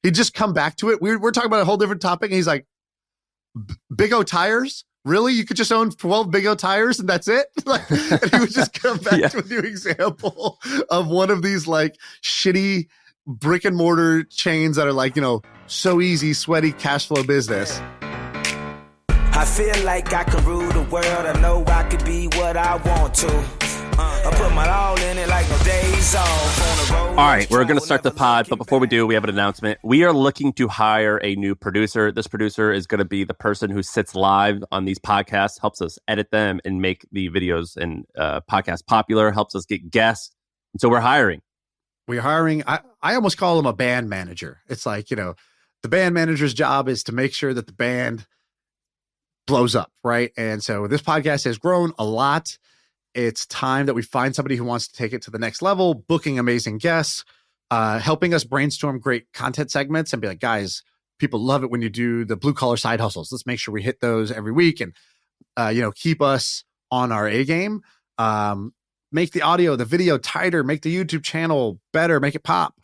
He'd just come back to it. We're talking about a whole different topic. And he's like, Big O tires? Really? You could just own 12 Big O tires and that's it? Like, and he would just come back to a new example of one of these like shitty brick and mortar chains that are like, so easy, sweaty cash flow business. I feel like I can rule the world. I know I could be what I want to. I put my all in it like no days off. On the road. All right, we're going to start the pod, but before we do, we have an announcement. We are looking to hire a new producer. This producer is going to be the person who sits live on these podcasts, helps us edit them and make the videos and podcasts popular, helps us get guests. And so we're hiring. We're hiring. I almost call him a band manager. It's like, the band manager's job is to make sure that the band blows up, right? And so this podcast has grown a lot. It's time that we find somebody who wants to take it to the next level, booking amazing guests, helping us brainstorm great content segments and be like, guys, people love it when you do the blue collar side hustles. Let's make sure we hit those every week and, keep us on our A game. Make the audio, the video tighter, make the YouTube channel better, make it pop.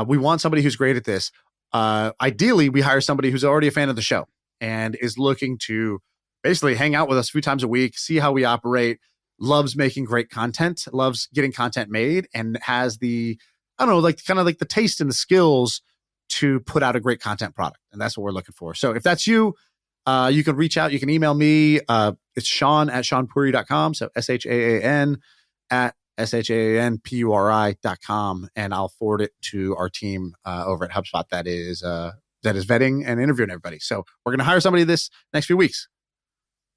We want somebody who's great at this. Ideally, we hire somebody who's already a fan of the show and is looking to basically hang out with us a few times a week, see how we operate, loves making great content, loves getting content made, and has the, the taste and the skills to put out a great content product. And that's what we're looking for. So if that's you, you can reach out. You can email me. It's Shaan at ShaanPuri.com. So SHAAN at SHAANPURI.com. And I'll forward it to our team over at HubSpot that is vetting and interviewing everybody. So we're going to hire somebody this next few weeks.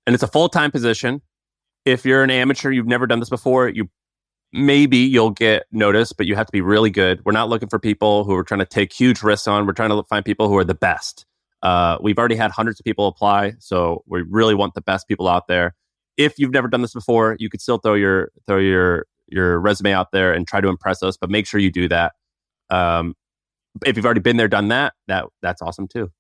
And it's a full-time position. If you're an amateur, you've never done this before, you'll get noticed, but you have to be really good. We're not looking for people who are trying to take huge risks on. We're trying to find people who are the best. We've already had hundreds of people apply, so we really want the best people out there. If you've never done this before, you could still throw your resume out there and try to impress us, but make sure you do that. If you've already been there, done that, that's awesome too.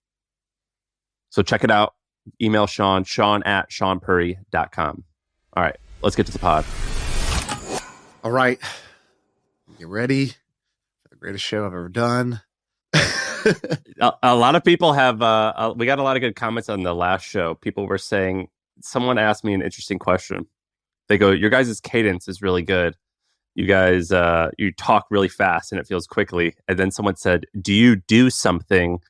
So check it out. Email Shaan at ShaanPuri.com. All right, let's get to the pod. All right. Get ready for the greatest show I've ever done. A lot of people have, we got a lot of good comments on the last show. People were saying, someone asked me an interesting question. They go, your guys' cadence is really good. You guys, you talk really fast and it feels quickly. And then someone said, do you do something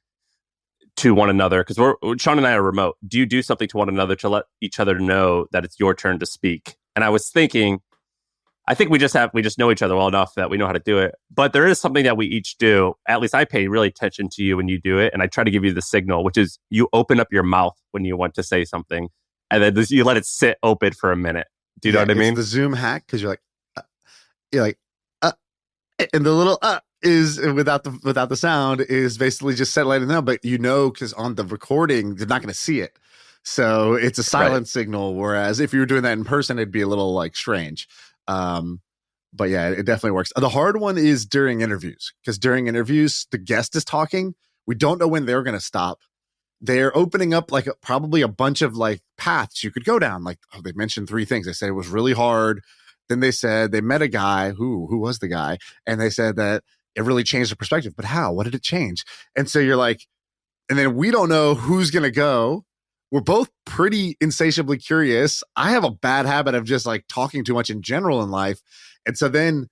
to one another? Because Shaan and I are remote. Do you do something to one another to let each other know that it's your turn to speak? And I was thinking, I think we just know each other well enough that we know how to do it. But there is something that we each do. At least I pay really attention to you when you do it. And I try to give you the signal, which is you open up your mouth when you want to say something. And then you let it sit open for a minute. Do you know what I mean? It's the Zoom hack, because you're like, and the little is without the sound is basically just letting them know, but because on the recording they're not going to see it, so it's a silent signal. Whereas if you were doing that in person, it'd be a little like strange. But yeah, it definitely works. The hard one is during interviews, because during interviews the guest is talking. We don't know when they're going to stop. They're opening up like probably a bunch of like paths you could go down. Like they mentioned 3 things. They said it was really hard. Then they said they met a guy who was the guy, and they said that it really changed the perspective. But how? What did it change? And so you're like, and then we don't know who's going to go. We're both pretty insatiably curious. I have a bad habit of just like talking too much in general in life. And so then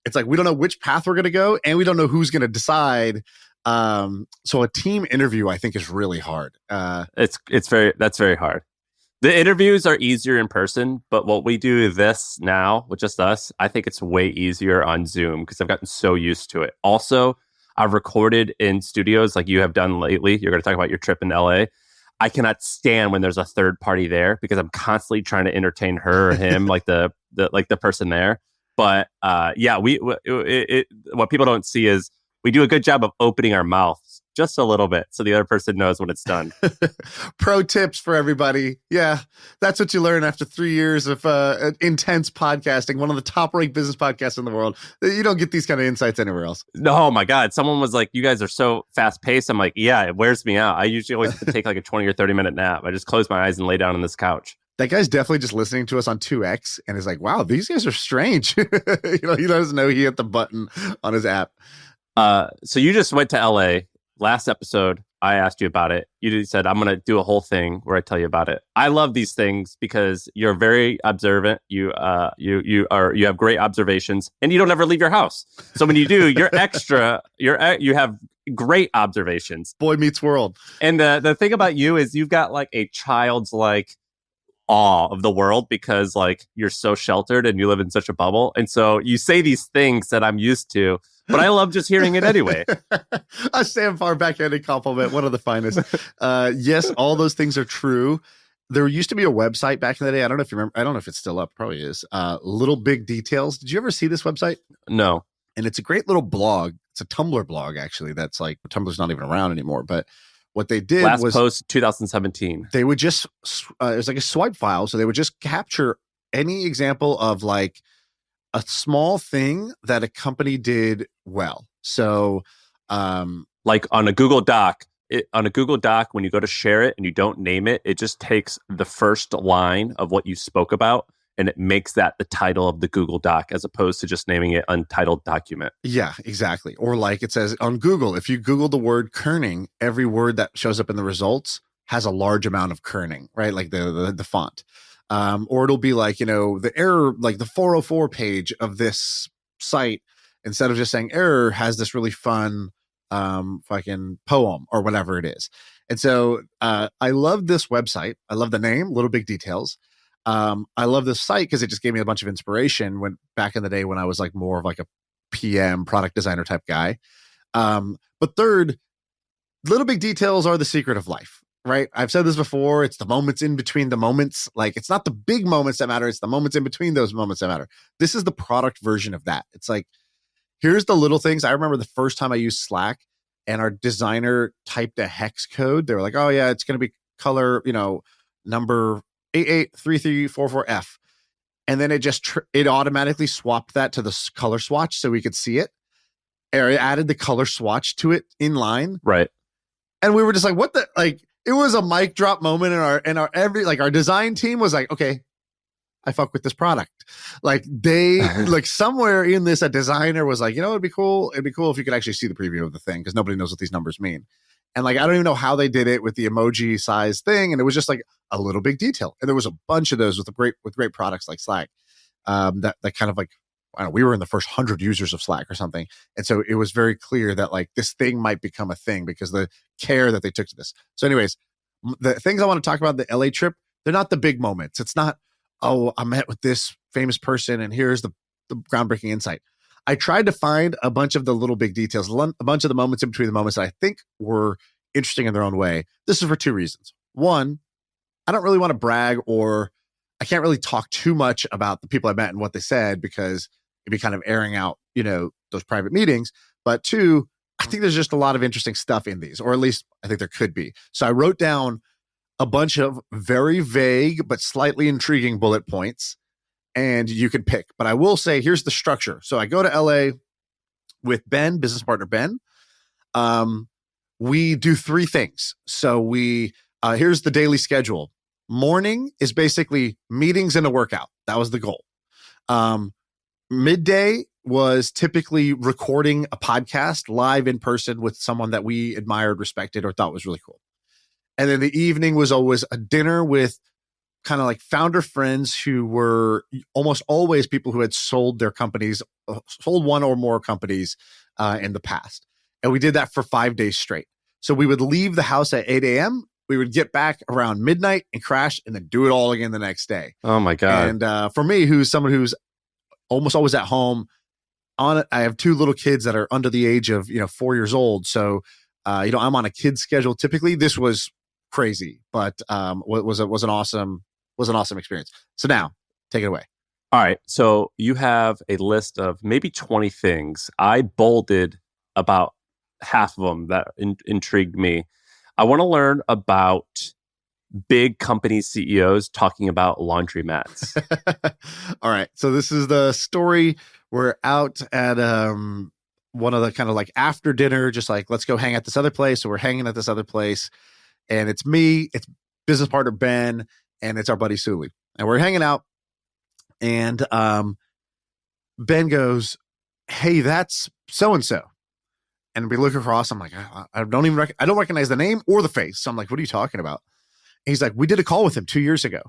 it's like, we don't know which path we're going to go, and we don't know who's going to decide. So a team interview, I think, is really hard. That's very hard. The interviews are easier in person, but what we do this now with just us, I think it's way easier on Zoom because I've gotten so used to it. Also, I've recorded in studios like you have done lately. You're going to talk about your trip in LA. I cannot stand when there's a third party there because I'm constantly trying to entertain her or him, like the person there. But what people don't see is we do a good job of opening our mouths just a little bit so the other person knows when it's done. Pro tips for everybody. Yeah, that's what you learn after 3 years of intense podcasting, one of the top-ranked business podcasts in the world. You don't get these kind of insights anywhere else. No, oh my God. Someone was like, you guys are so fast-paced. I'm like, yeah, it wears me out. I usually always have to take like a 20 or 30-minute nap. I just close my eyes and lay down on this couch. That guy's definitely just listening to us on 2X and is like, wow, these guys are strange. He doesn't know he hit the button on his app. So you just went to LA last episode, I asked you about it. You said, I'm going to do a whole thing where I tell you about it. I love these things because you're very observant. You have great observations, and you don't ever leave your house. So when you do, you're extra. You have great observations. Boy meets world. And the thing about you is you've got like a child's like awe of the world because like you're so sheltered and you live in such a bubble. And so you say these things that I'm used to, but I love just hearing it anyway. A Sam Farr backhanded compliment, one of the finest. Yes, all those things are true. There used to be a website back in the day. I don't know if you remember. I don't know if it's still up. Probably is. Little Big Details. Did you ever see this website? No. And it's a great little blog. It's a Tumblr blog, actually. That's like, Tumblr's not even around anymore. But what they did last was post 2017. They would just, it was like a swipe file. So they would just capture any example of like a small thing that a company did well. So, like on a Google Doc, when you go to share it and you don't name it, it just takes the first line of what you spoke about and it makes that the title of the Google Doc as opposed to just naming it untitled document. Yeah, exactly. Or like it says on Google, if you Google the word kerning, every word that shows up in the results has a large amount of kerning, right? Like the font. Or it'll be like, the error, like the 404 page of this site, instead of just saying error, has this really fun fucking poem or whatever it is. And so I love this website. I love the name, Little Big Details. I love this site because it just gave me a bunch of inspiration when back in the day when I was like more of like a PM product designer type guy. But third, Little Big Details are the secret of life. Right. I've said this before. It's the moments in between the moments. Like, it's not the big moments that matter. It's the moments in between those moments that matter. This is the product version of that. It's like, here's the little things. I remember the first time I used Slack and our designer typed a hex code. They were like, oh yeah, it's going to be color, number 883344F. And then it just, it automatically swapped that to the color swatch so we could see it. Or it added the color swatch to it in line. Right. And we were just like, what the, like, it was a mic drop moment in our design team was like, okay, I fuck with this product. Like they, like somewhere in this, a designer was like, it'd be cool. It'd be cool if you could actually see the preview of the thing because nobody knows what these numbers mean. And like, I don't even know how they did it with the emoji size thing. And it was just like a little big detail. And there was a bunch of those with great products like Slack. That kind of like, I don't know, we were in the first 100 users of Slack or something. And so it was very clear that like this thing might become a thing because the care that they took to this. So anyways, the things I want to talk about the LA trip, they're not the big moments. It's not, oh, I met with this famous person and here's the groundbreaking insight. I tried to find a bunch of the little big details, a bunch of the moments in between the moments that I think were interesting in their own way. This is for two reasons. One, I don't really want to brag or I can't really talk too much about the people I met and what they said because it'd be kind of airing out, those private meetings. But two, I think there's just a lot of interesting stuff in these, or at least I think there could be. So I wrote down a bunch of very vague but slightly intriguing bullet points, and you can pick. But I will say, here's the structure. So I go to LA with Ben, business partner Ben. We do three things. So here's the daily schedule. Morning is basically meetings and a workout. That was the goal. Midday was typically recording a podcast live in person with someone that we admired, respected, or thought was really cool. And then the evening was always a dinner with kind of like founder friends who were almost always people who had sold their companies, sold one or more companies in the past. And we did that for 5 days straight. So we would leave the house at 8 a.m. We would get back around midnight and crash and then do it all again the next day. Oh my God. And for me, who's someone who's almost always at home, I have two little kids that are under the age of 4 years old. So I'm on a kid's schedule. Typically, this was crazy, but was an awesome experience. So now, take it away. All right. So you have a list of maybe 20 things. I bolded about half of them that intrigued me. I want to learn about big company CEOs talking about laundromats. All right. So this is the story. We're out at one of the kind of like after dinner, just like, let's go hang at this other place. So we're hanging at this other place. And it's me, it's business partner Ben, and it's our buddy Sully. And we're hanging out. And Ben goes, hey, that's so-and-so. And we look across. I'm like, I don't even I don't recognize the name or the face. So I'm like, what are you talking about? And he's like, we did a call with him 2 years ago.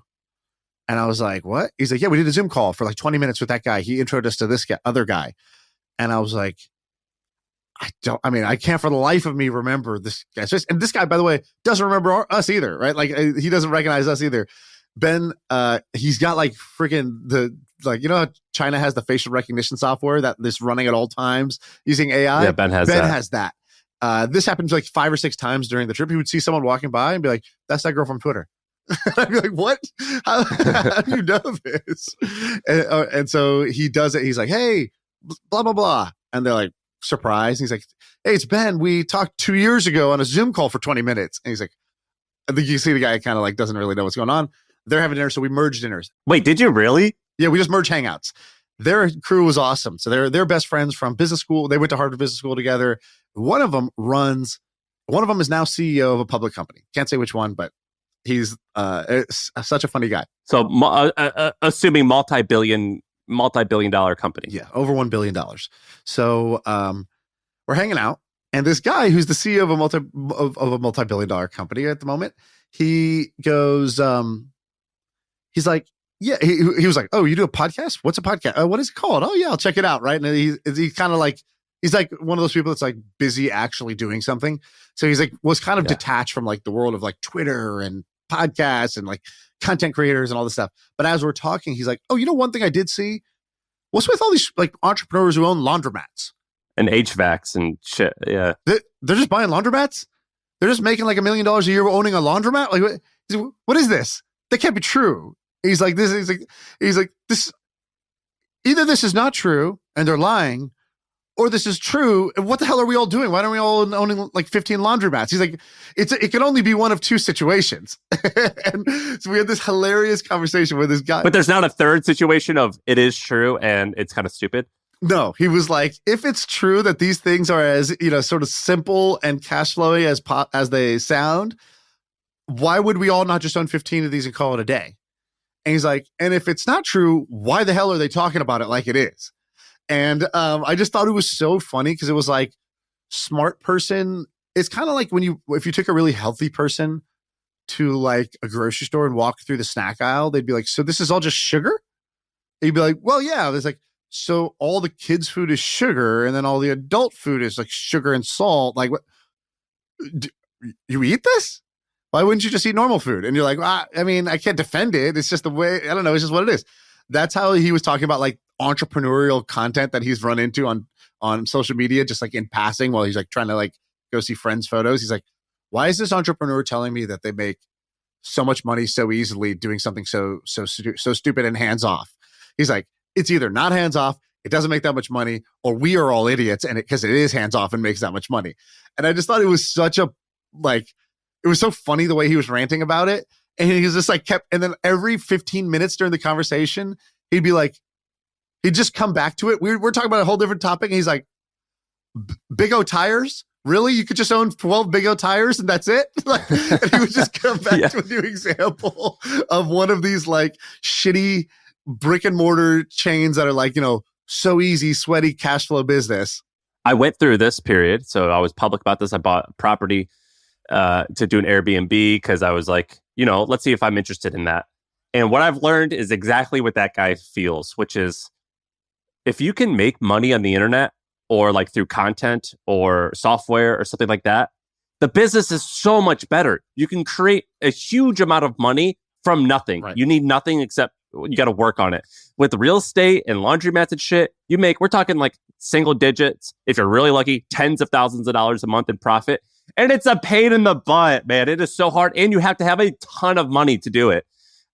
And I was like, what? He's like, yeah, we did a Zoom call for like 20 minutes with that guy. He introed us to this guy, other guy. And I was like, I can't for the life of me remember this guy. And this guy, by the way, doesn't remember us either, right? Like he doesn't recognize us either. Ben, he's got like freaking how China has the facial recognition software that is running at all times using AI? Yeah, Ben has that. This happened like 5 or 6 times during the trip. He would see someone walking by and be like, that's that girl from Twitter. I'd be like, what? How do you know this? And so he does it. He's like, hey, blah, blah, blah. And they're like, surprised. He's like, hey, it's Ben. We talked 2 years ago on a Zoom call for 20 minutes. And he's like, I think you see the guy kind of like doesn't really know what's going on. They're having dinner, so we merged dinners. Wait, did you really? Yeah, we just merged hangouts. Their crew was awesome. So they're best friends from business school. They went to Harvard Business School together. One of them is now CEO of a public company. Can't say which one, but he's such a funny guy. So assuming multi-billion dollar company. Yeah, over $1 billion. So we're hanging out. And this guy who's the CEO of a multi-billion dollar company at the moment, he goes, he's like, yeah, he was like, oh, you do a podcast? What's a podcast? What is it called? Oh yeah, I'll check it out. Right. And he's kind of like, he's like one of those people that's like busy actually doing something. So he's like, was kind of detached from like the world of like Twitter and podcasts and like content creators and all this stuff. But as we're talking, he's like, oh, one thing I did see, what's with all these like entrepreneurs who own laundromats? And HVACs and shit. Yeah. They're just buying laundromats? They're just making like $1 million a year owning a laundromat? Like, what is this? That can't be true. He's like, this. Either this is not true and they're lying, or this is true. And what the hell are we all doing? Why don't we all owning like 15 laundromats? He's like, it can only be one of 2 situations. And so we had this hilarious conversation with this guy. But there's not a third situation of it is true and it's kind of stupid. No, he was like, if it's true that these things are as, sort of simple and cash flowy as they sound, why would we all not just own 15 of these and call it a day? And he's like, and if it's not true, why the hell are they talking about it like it is? And I just thought it was so funny because it was like smart person. It's kind of like if you took a really healthy person to like a grocery store and walk through the snack aisle, they'd be like, so this is all just sugar? And you'd be like, well, yeah. There's like, so all the kids' food is sugar, and then all the adult food is like sugar and salt. Like, what? You eat this? Why wouldn't you just eat normal food? And you're like, I can't defend it. It's just the way, I don't know. It's just what it is. That's how he was talking about like entrepreneurial content that he's run into on social media, just like in passing while he's like trying to like go see friends' photos. He's like, why is this entrepreneur telling me that they make so much money so easily doing something so stupid and hands off? He's like, it's either not hands off, it doesn't make that much money, or we are all idiots and because it is hands off and makes that much money. And I just thought it was it was so funny the way he was ranting about it. And he was just like and then every 15 minutes during the conversation, he'd be like, he'd just come back to it. We're talking about a whole different topic. And he's like, Big O tires? Really? You could just own 12 Big O tires and that's it? Like, and he would just come back to a new example of one of these like shitty brick and mortar chains that are like, so easy, sweaty cash flow business. I went through this period. So I was public about this. I bought property to do an Airbnb because I was like, let's see if I'm interested in that. And what I've learned is exactly what that guy feels, which is if you can make money on the internet or like through content or software or something like that, the business is so much better. You can create a huge amount of money from nothing. Right. You need nothing except you got to work on it. With real estate and laundromats and shit, we're talking like single digits. If you're really lucky, tens of thousands of dollars a month in profit. And it's a pain in the butt, man. It is so hard. And you have to have a ton of money to do it.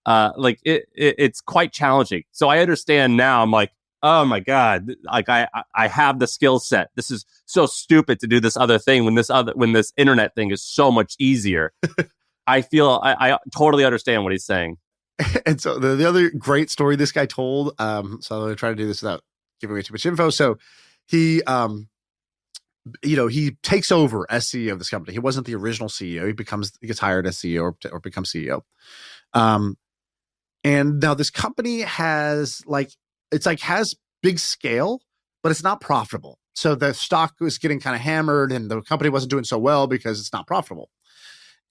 It's quite challenging. So I understand now. I'm like, oh my God, like I have the skill set. This is so stupid to do this other thing when this internet thing is so much easier. I feel I totally understand what he's saying. And so the other great story this guy told, so I'm going to try to do this without giving away too much info. So he, he takes over as CEO of this company. He wasn't the original CEO. He gets hired as CEO or becomes CEO. And now this company has has big scale, but it's not profitable. So the stock was getting kind of hammered and the company wasn't doing so well because it's not profitable.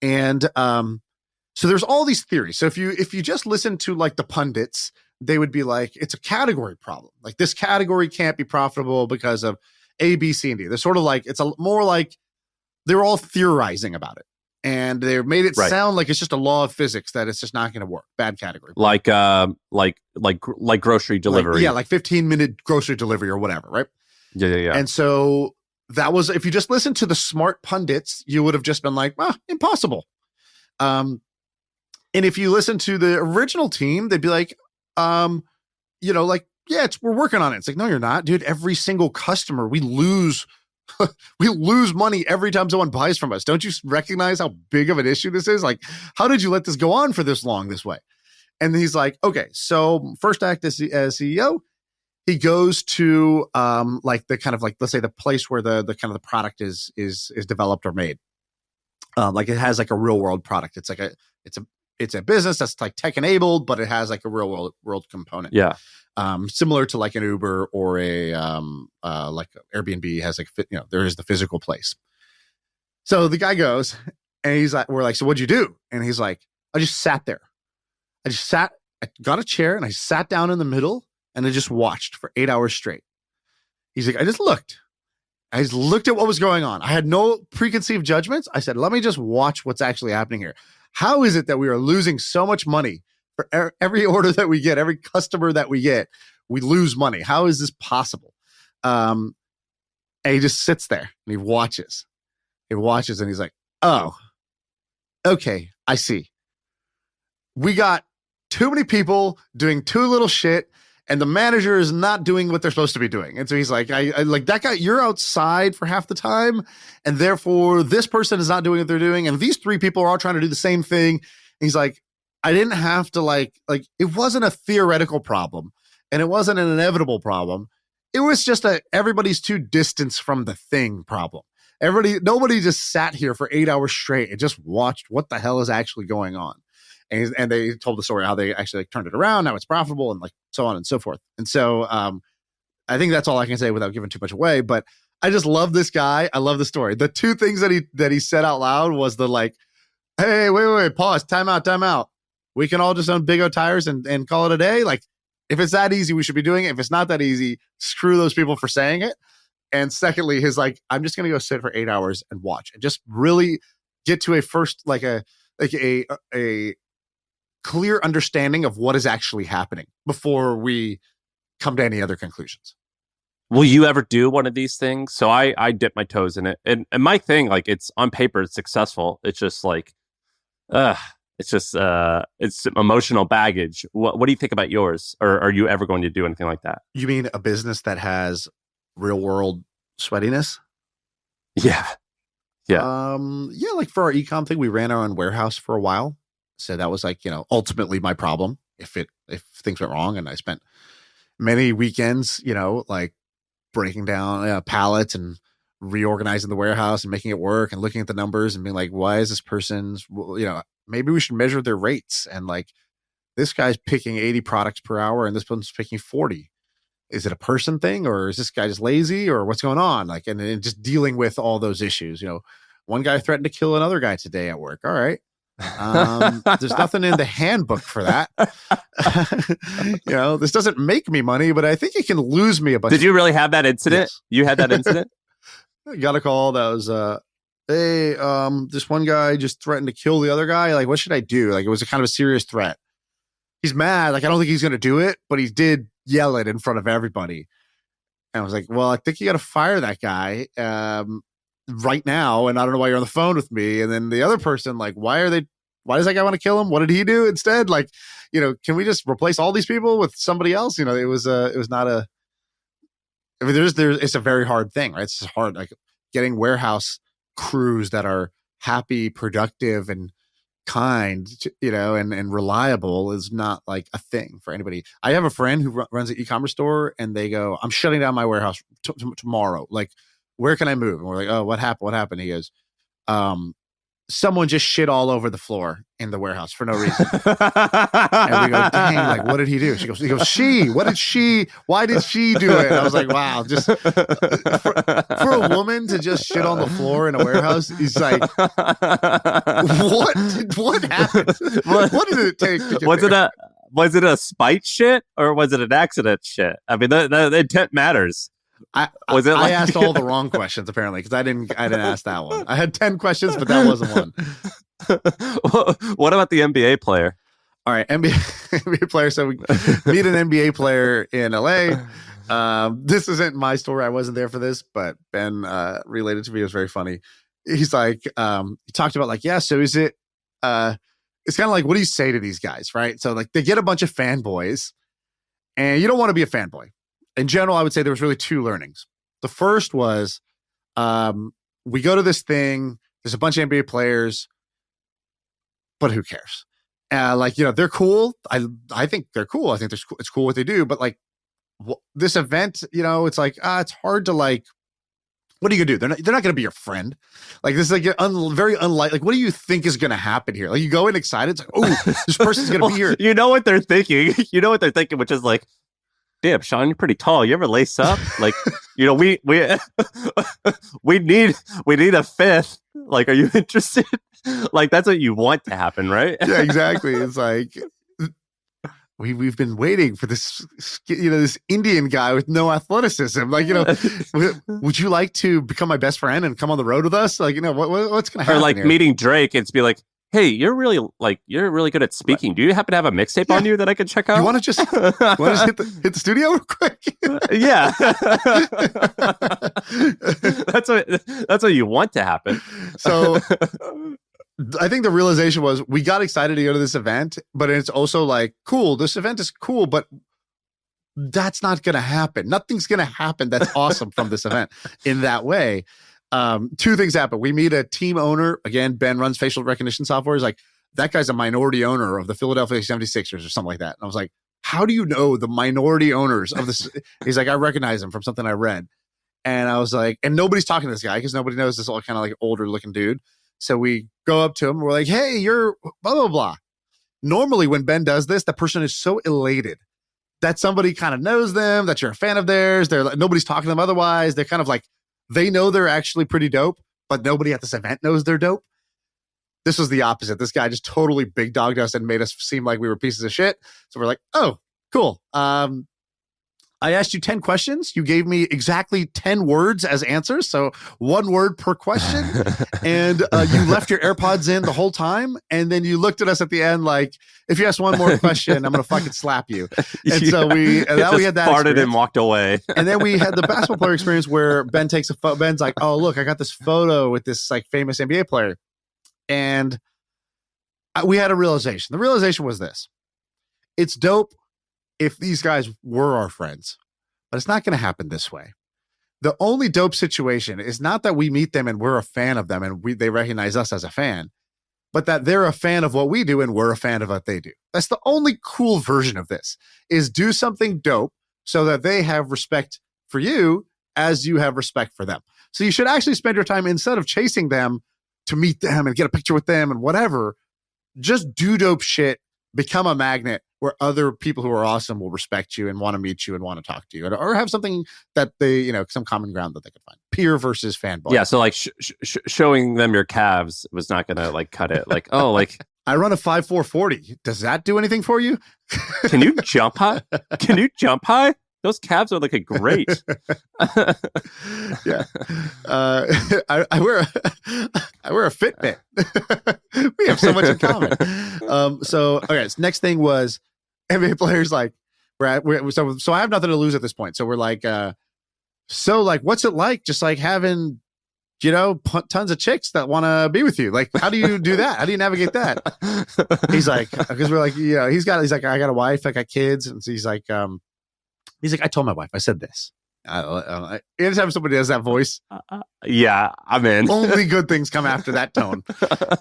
And so there's all these theories. So if you just listen to like the pundits, they would be like, it's a category problem. Like this category can't be profitable because of A, B, C, and D. They're sort of like, it's a more like they're all theorizing about it. And they made it sound like it's just a law of physics that it's just not going to work. Bad category. Like grocery delivery. Like 15-minute grocery delivery or whatever, right? Yeah. And so that was, if you just listen to the smart pundits, you would have just been like, impossible. And if you listen to the original team, they'd be like, we're working on it. It's like, no, you're not, dude. Every single customer, we lose money every time someone buys from us. Don't you recognize how big of an issue this is? Like, how did you let this go on for this long this way? And he's like, okay, so first act as CEO, he goes to let's say the place where the kind of the product is developed or made. Like it has like a real world product. It's like it's a business that's like tech enabled, but it has like a real world component. Yeah. Similar to like an Uber or a like Airbnb has like there is the physical place. So the guy goes and he's like, we're like, so what'd you do? And he's like, I just sat there. I got a chair and I sat down in the middle and I just watched for 8 hours straight. He's like, I just looked at what was going on. I had no preconceived judgments. I said, let me just watch what's actually happening here. How is it that we are losing so much money for every order that we get, every customer that we get, we lose money? How is this possible? And he just sits there and he watches and he's like, oh, okay, I see. We got too many people doing too little shit and the manager is not doing what they're supposed to be doing. And so he's like, I like that guy, you're outside for half the time. And therefore this person is not doing what they're doing. And these three people are all trying to do the same thing. And he's like, I didn't have to like it wasn't a theoretical problem and it wasn't an inevitable problem. It was just everybody's too distant from the thing problem. Nobody just sat here for 8 hours straight and just watched what the hell is actually going on. And they told the story how they actually like turned it around. Now it's profitable and like so on and so forth. And so I think that's all I can say without giving too much away. But I just love this guy. I love the story. The two things that he said out loud was the like, hey, wait, pause, time out. We can all just own Big O tires and call it a day. Like if it's that easy, we should be doing it. If it's not that easy, screw those people for saying it. And secondly, his like, I'm just going to go sit for 8 hours and watch and just really get to a first, like a clear understanding of what is actually happening before we come to any other conclusions. Will you ever do one of these things? So I dip my toes in it. And my thing, like it's on paper, it's successful. It's just like, it's emotional baggage. What do you think about yours? Or are you ever going to do anything like that? You mean a business that has real world sweatiness? Yeah. Like for our e-com thing, we ran our own warehouse for a while. So that was like, ultimately my problem if things went wrong. And I spent many weekends, like breaking down pallets and reorganizing the warehouse and making it work and looking at the numbers and being like, why is this person's, maybe we should measure their rates. And like, this guy's picking 80 products per hour and this one's picking 40. Is it a person thing or is this guy just lazy or what's going on? Like, and just dealing with all those issues, one guy threatened to kill another guy today at work. All right. There's nothing in the handbook for that. This doesn't make me money, but I think it can lose me a bunch. Did you really have that incident? Yes. You had that incident? I got a call that was, hey, this one guy just threatened to kill the other guy. Like, what should I do? Like, it was a kind of a serious threat. He's mad. Like, I don't think he's going to do it, but he did yell it in front of everybody. And I was like, well, I think you got to fire that guy right now. And I don't know why you're on the phone with me. And then the other person, like, why does that guy want to kill him? What did he do instead? Like, can we just replace all these people with somebody else? It was not a, I mean, it's a very hard thing, right? It's just hard, like getting warehouse crews that are happy, productive, and kind, and reliable is not like a thing for anybody. I have a friend who runs an e-commerce store and they go, I'm shutting down my warehouse tomorrow. Like, where can I move? And we're like, oh, what happened? He goes, someone just shit all over the floor in the warehouse for no reason. And we go, dang, like, what did he do? He goes, why did she do it? And I was like, wow, just for a woman to just shit on the floor in a warehouse is like, what happened? What did it take to get was it a spite shit or was it an accident shit? I mean, the intent matters. I asked all the wrong questions apparently because I didn't ask that one. I had 10 questions, but that wasn't one. What about the NBA player? All right, NBA player. So we meet an NBA player in LA. This isn't my story. I wasn't there for this, but Ben related to me. It was very funny. He's like, he talked about like, yeah. So is it? It's kind of like, what do you say to these guys, right? So like, they get a bunch of fanboys, and you don't want to be a fanboy. In general, I would say there was really 2 learnings. The first was we go to this thing. There's a bunch of NBA players, but who cares? Like, you know, they're cool. I think they're cool. I think it's cool what they do. But like this event, you know, it's like it's hard to like. What are you gonna do? They're not gonna be your friend. Like this is like very unlikely. Like, what do you think is gonna happen here? Like you go in excited. It's like, oh, this person's gonna be here. You know what they're thinking. You know what they're thinking, which is like, damn, Shaan, you're pretty tall. You ever lace up? Like, you know, we need a 5th. Like, are you interested? Like, that's what you want to happen, right? Yeah, exactly. It's like we've been waiting for this, you know, this Indian guy with no athleticism. Like, you know, would you like to become my best friend and come on the road with us? Like, you know, what's going to happen? Or like here? Meeting Drake, it's be like, hey, you're really good at speaking. Right. Do you happen to have a mixtape on you that I can check out? You want to just hit the studio real quick? Yeah. That's what you want to happen. So I think the realization was we got excited to go to this event, but it's also like, cool, this event is cool, but that's not going to happen. Nothing's going to happen that's awesome from this event in that way. 2 things happen. We meet a team owner. Again, Ben runs facial recognition software. He's like, that guy's a minority owner of the Philadelphia 76ers or something like that. And I was like, how do you know the minority owners of this? He's like, I recognize him from something I read. And I was like, and nobody's talking to this guy because nobody knows this all kind of like older looking dude. So we go up to him. We're like, hey, you're blah, blah, blah. Normally when Ben does this, the person is so elated that somebody kind of knows them, that you're a fan of theirs. They're like, nobody's talking to them otherwise. They're kind of like, they know they're actually pretty dope, but nobody at this event knows they're dope. This was the opposite. This guy just totally big dogged us and made us seem like we were pieces of shit. So we're like, oh, cool. I asked you 10 questions. You gave me exactly 10 words as answers. So 1 word per question. And you left your AirPods in the whole time. And then you looked at us at the end like, if you ask one more question, I'm going to fucking slap you. And so we had that farted experience. And walked away. And then we had the basketball player experience where Ben takes a photo. Ben's like, oh, look, I got this photo with this like famous NBA player. And we had a realization. The realization was this. It's dope if these guys were our friends, but it's not going to happen this way. The only dope situation is not that we meet them and we're a fan of them and they recognize us as a fan, but that they're a fan of what we do and we're a fan of what they do. That's the only cool version of this, is do something dope so that they have respect for you as you have respect for them. So you should actually spend your time, instead of chasing them to meet them and get a picture with them and whatever, just do dope shit, become a magnet where other people who are awesome will respect you and want to meet you and want to talk to you, or have something that they, you know, some common ground that they could find. Peer versus fanboy. Yeah. So like showing them your calves was not going to like cut it. Like, oh, like I run a 5.440. Does that do anything for you? Can you jump high? Can you jump high? Those calves are looking great. Yeah. I wear a Fitbit. We have so much in common. So next thing was NBA players like, so I have nothing to lose at this point. So we're like, so like, what's it like just like having, you know, tons of chicks that want to be with you? Like, how do you do that? How do you navigate that? He's like, because we're like, you know, he's like, I got a wife, I got kids. And so he's like, I told my wife, I said this. Anytime somebody does that voice, yeah, I'm in. Only good things come after that tone.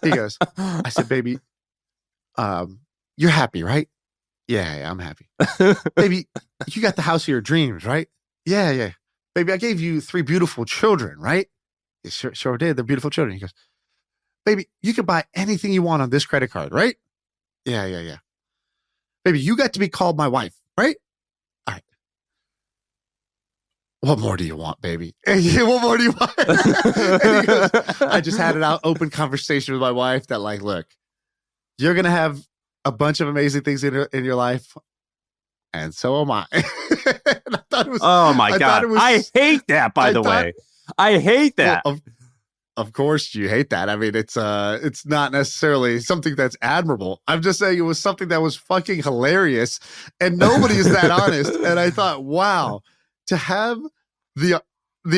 He goes, I said, baby, you're happy, right? Yeah, I'm happy. Baby, you got the house of your dreams, right? Yeah. Baby, I gave you 3 beautiful children, right? You sure did. They're beautiful children. He goes, Baby, you can buy anything you want on this credit card, right? Yeah. Baby, you got to be called my wife, right? All right. What more do you want, baby? What more do you want? And he goes, I just had an open conversation with my wife that, like, look, you're going to have a bunch of amazing things in your life, and so am I. And I thought it was, oh, my God. I hate that, by the way. I hate that. Well, of course you hate that. I mean, it's not necessarily something that's admirable. I'm just saying it was something that was fucking hilarious, and nobody is that honest. And I thought, wow, to have the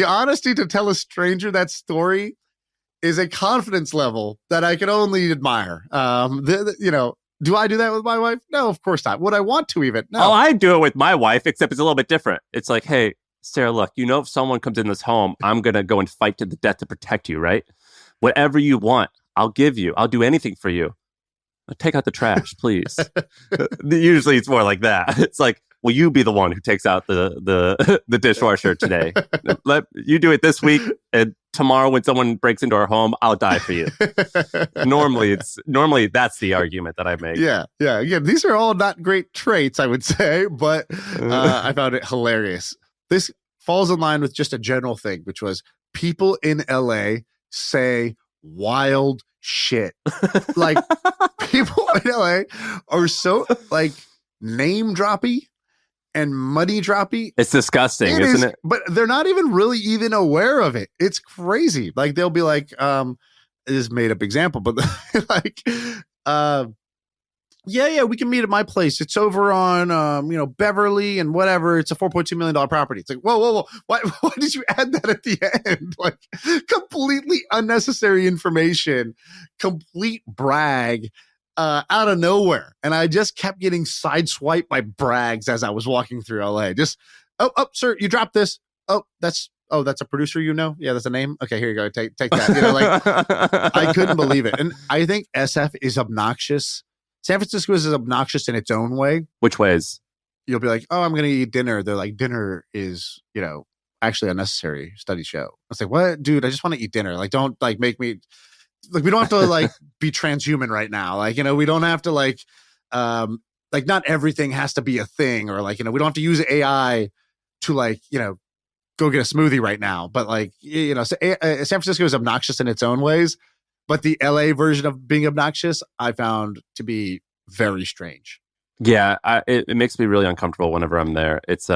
honesty to tell a stranger that story is a confidence level that I can only admire. Do I do that with my wife? No, of course not. Would I want to even? No. Oh, I do it with my wife, except it's a little bit different. It's like, hey, Sarah, look, if someone comes in this home, I'm going to go and fight to the death to protect you, right? Whatever you want, I'll give you. I'll do anything for you. Take out the trash, please. Usually it's more like that. It's like, will you be the one who takes out the dishwasher today? Let you do it this week, and tomorrow when someone breaks into our home, I'll die for you. Normally that's the argument that I make. Yeah. Again, these are all not great traits, I would say, but I found it hilarious. This falls in line with just a general thing, which was people in LA say wild shit. Like, people in LA are so, like, name droppy and money droppy. It's disgusting, isn't it? But they're not even really even aware of it. It's crazy. Like, they'll be like, this is made up example, but like, yeah, we can meet at my place. It's over on, Beverly and whatever. It's a $4.2 million property. It's like, whoa. Why did you add that at the end? Like, completely unnecessary information, complete brag out of nowhere. And I just kept getting sideswiped by brags as I was walking through LA. Just, oh, sir, you dropped this. Oh, that's a producer, Yeah, that's a name. Okay, here you go. Take that. I couldn't believe it. And I think SF is obnoxious. San Francisco is obnoxious in its own way. Which ways? You'll be like, oh, I'm going to eat dinner. They're like, dinner is, actually unnecessary. Study show. I was like, what? Dude, I just want to eat dinner. Like, don't, like, make me, like, we don't have to, like, be transhuman right now. Like, we don't have to, like, not everything has to be a thing, or, like, we don't have to use AI to, like, go get a smoothie right now. But, like, San Francisco is obnoxious in its own ways. But the LA version of being obnoxious, I found to be very strange. Yeah, it makes me really uncomfortable whenever I'm there. It's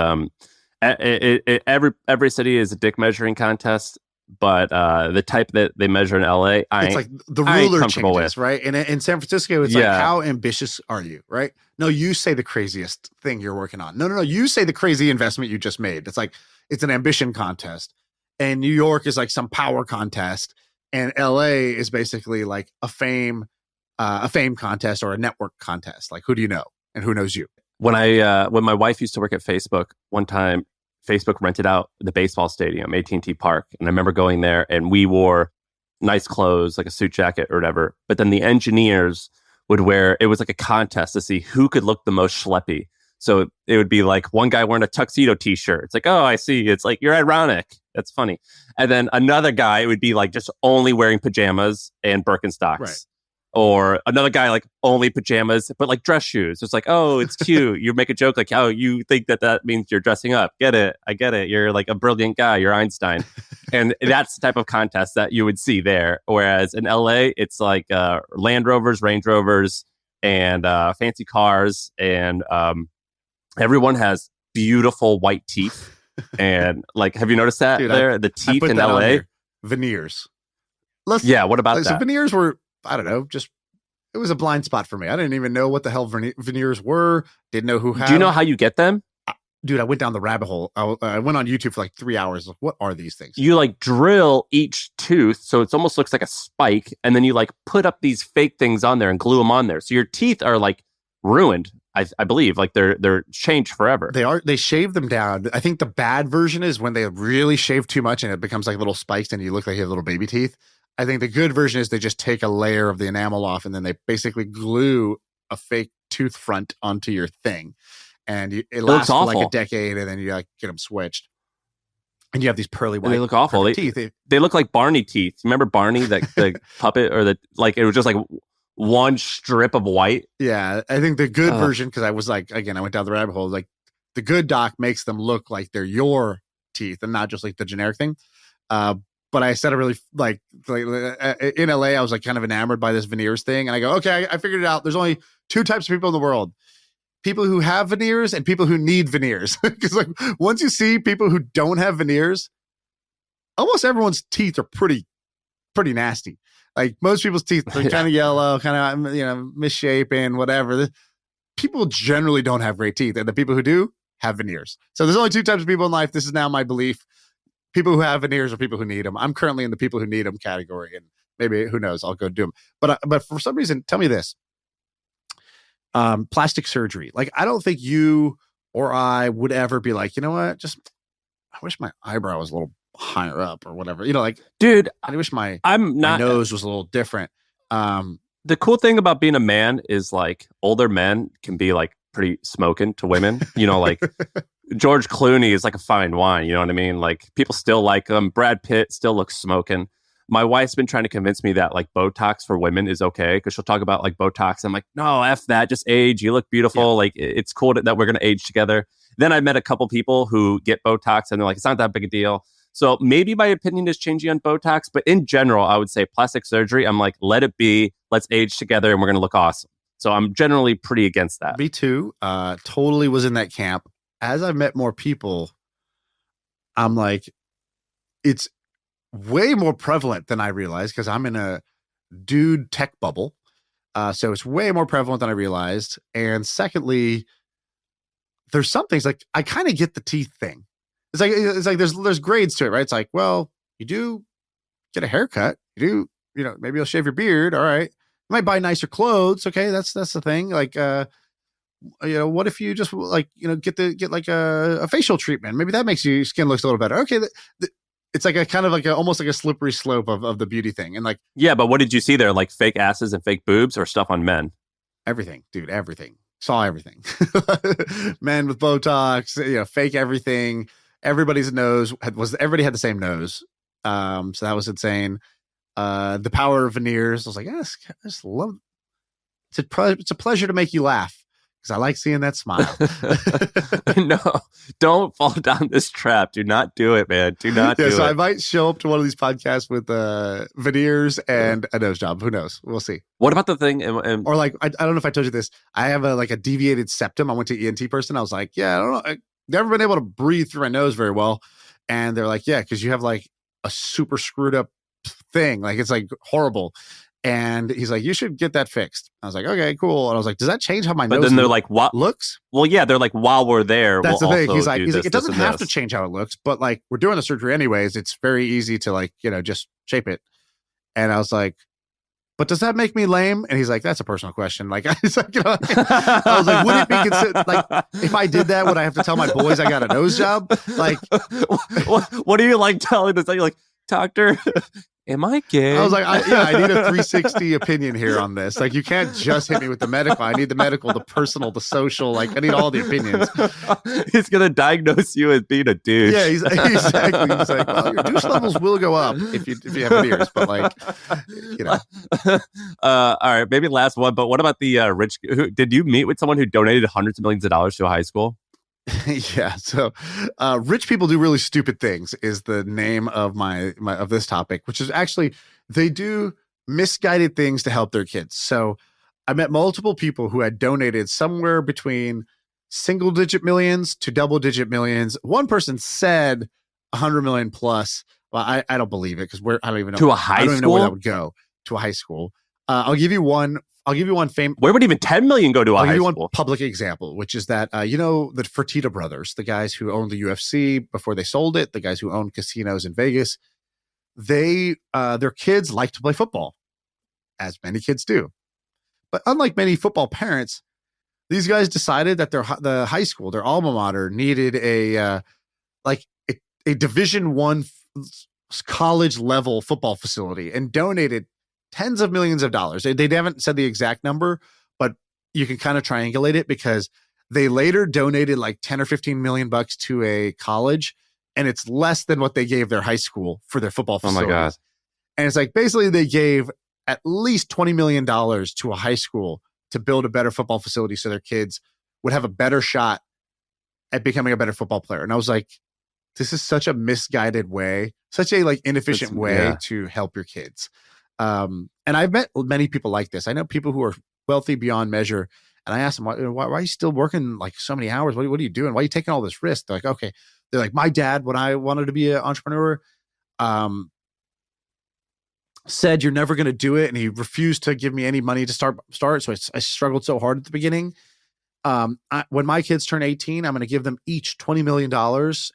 every city is a dick measuring contest, but the type that they measure in LA, it's like the ruler changes, right? And in San Francisco, it's like, how ambitious are you, right? No, you say the craziest thing you're working on. No, you say the crazy investment you just made. It's like, it's an ambition contest. And New York is like some power contest. And LA is basically like a fame contest or a network contest. Like, who do you know and who knows you? When my wife used to work at Facebook, one time Facebook rented out the baseball stadium, AT&T Park, and I remember going there, and we wore nice clothes, like a suit jacket or whatever. But then the engineers would wear, it was like a contest to see who could look the most schleppy. So it would be like one guy wearing a tuxedo T-shirt. It's like, oh, I see. It's like, you're ironic. That's funny. And then another guy would be like just only wearing pajamas and Birkenstocks. Right. Or another guy like only pajamas, but like dress shoes. It's like, oh, it's cute. You make a joke like, oh, you think that means you're dressing up. Get it. I get it. You're like a brilliant guy. You're Einstein. And that's the type of contest that you would see there. Whereas in LA, it's like Land Rovers, Range Rovers, and fancy cars. And everyone has beautiful white teeth. And like, have you noticed that? Dude, the teeth in LA? Veneers. What about that? So veneers were, I don't know, just, it was a blind spot for me. I didn't even know what the hell veneers were. Didn't know who had. Do you know how you get them? Dude, I went down the rabbit hole. I went on YouTube for like 3 hours. What are these things? You like drill each tooth, so it almost looks like a spike, and then you like put up these fake things on there and glue them on there. So your teeth are like ruined. I believe like they're changed forever. They shave them down. I think the bad version is when they really shave too much and it becomes like little spikes and you look like you have little baby teeth. I think the good version is they just take a layer of the enamel off and then they basically glue a fake tooth front onto your thing. And it lasts for like a decade and then you like get them switched. and you have these pearly white. And they look awful. Teeth. They look like Barney teeth. Remember Barney, the puppet, or it was just like one strip of white. Yeah, I think the good version, because I was like, again, I went down the rabbit hole. Like the good doc makes them look like they're your teeth and not just like the generic thing. But I said I really like in LA, I was like kind of enamored by this veneers thing, and I go, okay, I figured it out. There's only two types of people in the world: people who have veneers and people who need veneers. Because like once you see people who don't have veneers, almost everyone's teeth are pretty nasty. Like most people's teeth are kind of yellow, kind of misshapen, whatever. People generally don't have great teeth, and the people who do have veneers. So there's only two types of people in life. This is now my belief: people who have veneers or people who need them. I'm currently in the people who need them category, and maybe who knows, I'll go do them. But for some reason, tell me this: plastic surgery. Like I don't think you or I would ever be like, you know what? Just I wish my eyebrow was a little higher up or whatever, like, dude, I wish my my nose was a little different. The cool thing about being a man is like older men can be like pretty smoking to women, like George Clooney is like a fine wine, you know what I mean? Like people still like him. Brad Pitt still looks smoking. My wife's been trying to convince me that like Botox for women is okay, because she'll talk about like Botox. I'm like, no, F that, just age. You look beautiful. Yeah. Like it's cool that we're going to age together. Then I met a couple people who get Botox and they're like, it's not that big a deal. So maybe my opinion is changing on Botox, but in general, I would say plastic surgery, I'm like, let it be. Let's age together and we're going to look awesome. So I'm generally pretty against that. Me too. Totally was in that camp. As I've met more people, I'm like, it's way more prevalent than I realized, because I'm in a dude tech bubble. So it's way more prevalent than I realized. And secondly, there's some things like I kind of get the teeth thing. It's like there's grades to it, right? It's like, well, you do get a haircut. You do, maybe you'll shave your beard. All right. You might buy nicer clothes. Okay. That's the thing. Like, what if you just like, get like a facial treatment? Maybe that makes your skin looks a little better. Okay. It's like a kind of like almost like a slippery slope of the beauty thing. And like, yeah, but what did you see there? Like fake asses and fake boobs or stuff on men? Everything, dude, everything. Saw everything. Men with Botox, fake everything. Everybody's nose everybody had the same nose. So that was insane. The power of veneers. I was like, yes, I just love it. It's a pleasure to make you laugh, because I like seeing that smile. No, don't fall down this trap. Do not do it, man. Do not do it. So I might show up to one of these podcasts with veneers and a nose job. Who knows? We'll see. What about the thing? Or like, I don't know if I told you this. I have a deviated septum. I went to ENT person. I was like, yeah, I don't know. I've never been able to breathe through my nose very well. And they're like, yeah, because you have like a super screwed up thing. Like it's like horrible. And he's like, you should get that fixed. I was like, okay, cool. And I was like, does that change how my nose then they're like, what looks? Well, yeah, they're like, while we're there, that's we'll the thing. also He's like, this, it doesn't this, have to change how it looks, but like we're doing the surgery anyways. It's very easy to like, just shape it. And I was like, but does that make me lame? And he's like, that's a personal question. Like, I was like, I was like, would it be considered like if I did that, would I have to tell my boys I got a nose job? Like, what do you like telling this? You're like, doctor, am I gay? I was like, I need a 360 opinion here on this. Like, you can't just hit me with the medical. I need the medical, the personal, the social. Like, I need all the opinions. He's gonna diagnose you as being a douche. Yeah, exactly. He's like, well, your douche levels will go up if you have veneers, but like, all right, maybe last one. But what about the rich? Did you meet with someone who donated hundreds of millions of dollars to a high school? Yeah. So, rich people do really stupid things is the name of my of this topic, which is actually they do misguided things to help their kids. So I met multiple people who had donated somewhere between single digit millions to double digit millions. One person said 100 million plus. Well, I don't believe it because I don't even know to a high school. I don't even know where that would go to a high school. I'll give you one famous. Where would even 10 million go to a high school? I'll give you one public example, which is that, the Fertitta brothers, the guys who owned the UFC before they sold it, the guys who owned casinos in Vegas, their kids like to play football, as many kids do. But unlike many football parents, these guys decided that the high school, their alma mater, needed a Division I college level football facility and donated tens of millions of dollars. They haven't said the exact number, but you can kind of triangulate it because they later donated like 10 or 15 million bucks to a college and it's less than what they gave their high school for their football facilities. Oh my God. And it's like basically they gave at least $20 million to a high school to build a better football facility so their kids would have a better shot at becoming a better football player. And I was like, this is such a misguided way, such a like inefficient way to help your kids. And I've met many people like this. I know people who are wealthy beyond measure. And I asked them, why are you still working like so many hours? What are you doing? Why are you taking all this risk? They're like, okay. They're like, my dad, when I wanted to be an entrepreneur, said you're never going to do it. And he refused to give me any money to start. So I struggled so hard at the beginning. When my kids turn 18, I'm going to give them each $20 million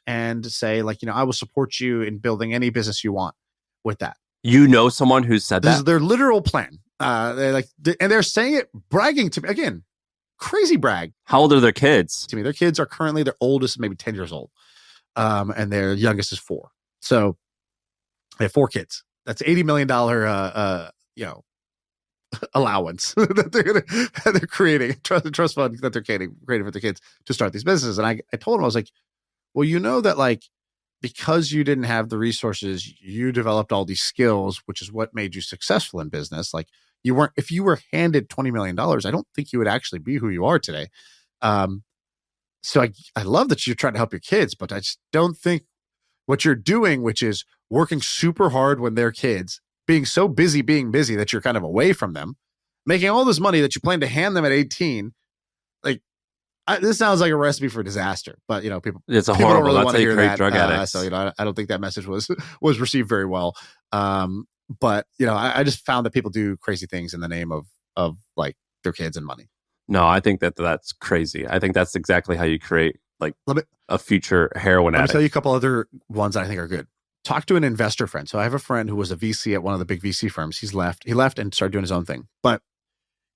and say like, I will support you in building any business you want with that. You know someone who said This that? is their literal plan. They're saying it, bragging to me again, crazy brag. How old are their kids? To me, their kids are currently their oldest, maybe 10 years old. And their youngest is 4. So they have 4 kids. That's $80 million, allowance that they're creating, trust fund that they're creating for the kids to start these businesses. And I told them, I was like, well, that like, because you didn't have the resources, you developed all these skills, which is what made you successful in business. Like if you were handed $20 million, I don't think you would actually be who you are today. So I love that you're trying to help your kids, but I just don't think what you're doing, which is working super hard when they're kids, being so busy being busy that you're kind of away from them, making all this money that you plan to hand them at 18. Like this sounds like a recipe for disaster, but people, it's a people horrible, don't really want to hear that. Drug addicts. So, I don't think that message was received very well. But I just found that people do crazy things in the name of like their kids and money. No, I think that's crazy. I think that's exactly how you create like a future heroin addict. Let me tell you a couple other ones that I think are good. Talk to an investor friend. So I have a friend who was a VC at one of the big VC firms. He left and started doing his own thing. But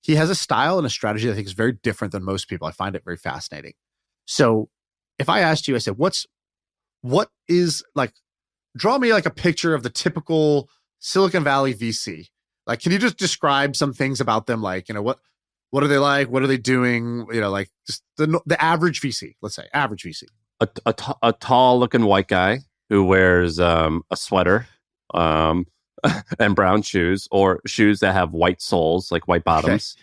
he has a style and a strategy that I think is very different than most people. I find it very fascinating. So if I asked you, I said, what is like, draw me like a picture of the typical Silicon Valley VC. Like, can you just describe some things about them? Like, what are they like? What are they doing? Like just the average VC, let's say average VC. A tall looking white guy who wears a sweater and brown shoes, or shoes that have white soles, like white bottoms.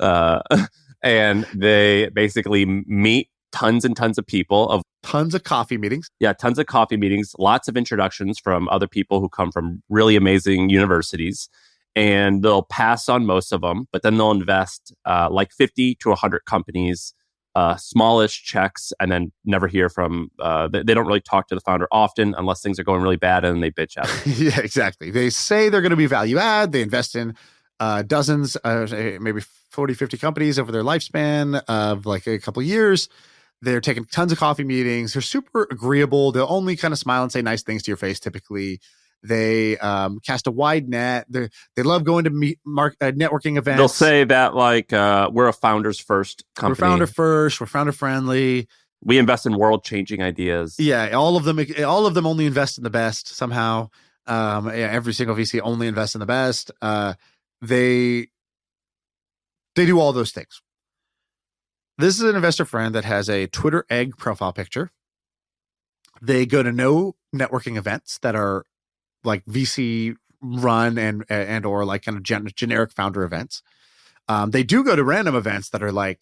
Okay. And they basically meet tons and tons of people of tons of coffee meetings. Yeah, tons of coffee meetings, lots of introductions from other people who come from really amazing universities. And they'll pass on most of them, but then they'll invest like 50 to 100 companies, smallish checks, and then never hear from, they don't really talk to the founder often unless things are going really bad, and they bitch out. Yeah, exactly. They say they're going to be value add. They invest in dozens, maybe 40, 50 companies over their lifespan of like a couple of years. They're taking tons of coffee meetings. They're super agreeable. They'll only kind of smile and say nice things to your face typically. They cast a wide net. They love going to networking events. They'll say that like we're a founders first company. We're founder first. We're founder friendly. We invest in world changing ideas. Yeah, all of them only invest in the best somehow. Every single VC only invests in the best. They do all those things. This is an investor friend that has a Twitter egg profile picture. They go to no networking events that are like VC run and or like kind of generic founder events. They do go to random events that are like,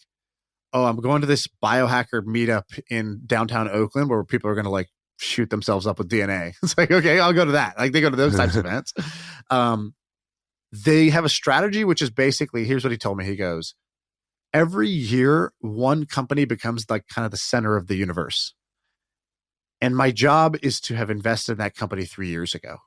oh, I'm going to this biohacker meetup in downtown Oakland where people are going to like shoot themselves up with DNA. It's like, okay, I'll go to that. Like they go to those types of events. They have a strategy, which is basically, here's what he told me. He goes, every year, one company becomes like kind of the center of the universe. And my job is to have invested in that company 3 years ago.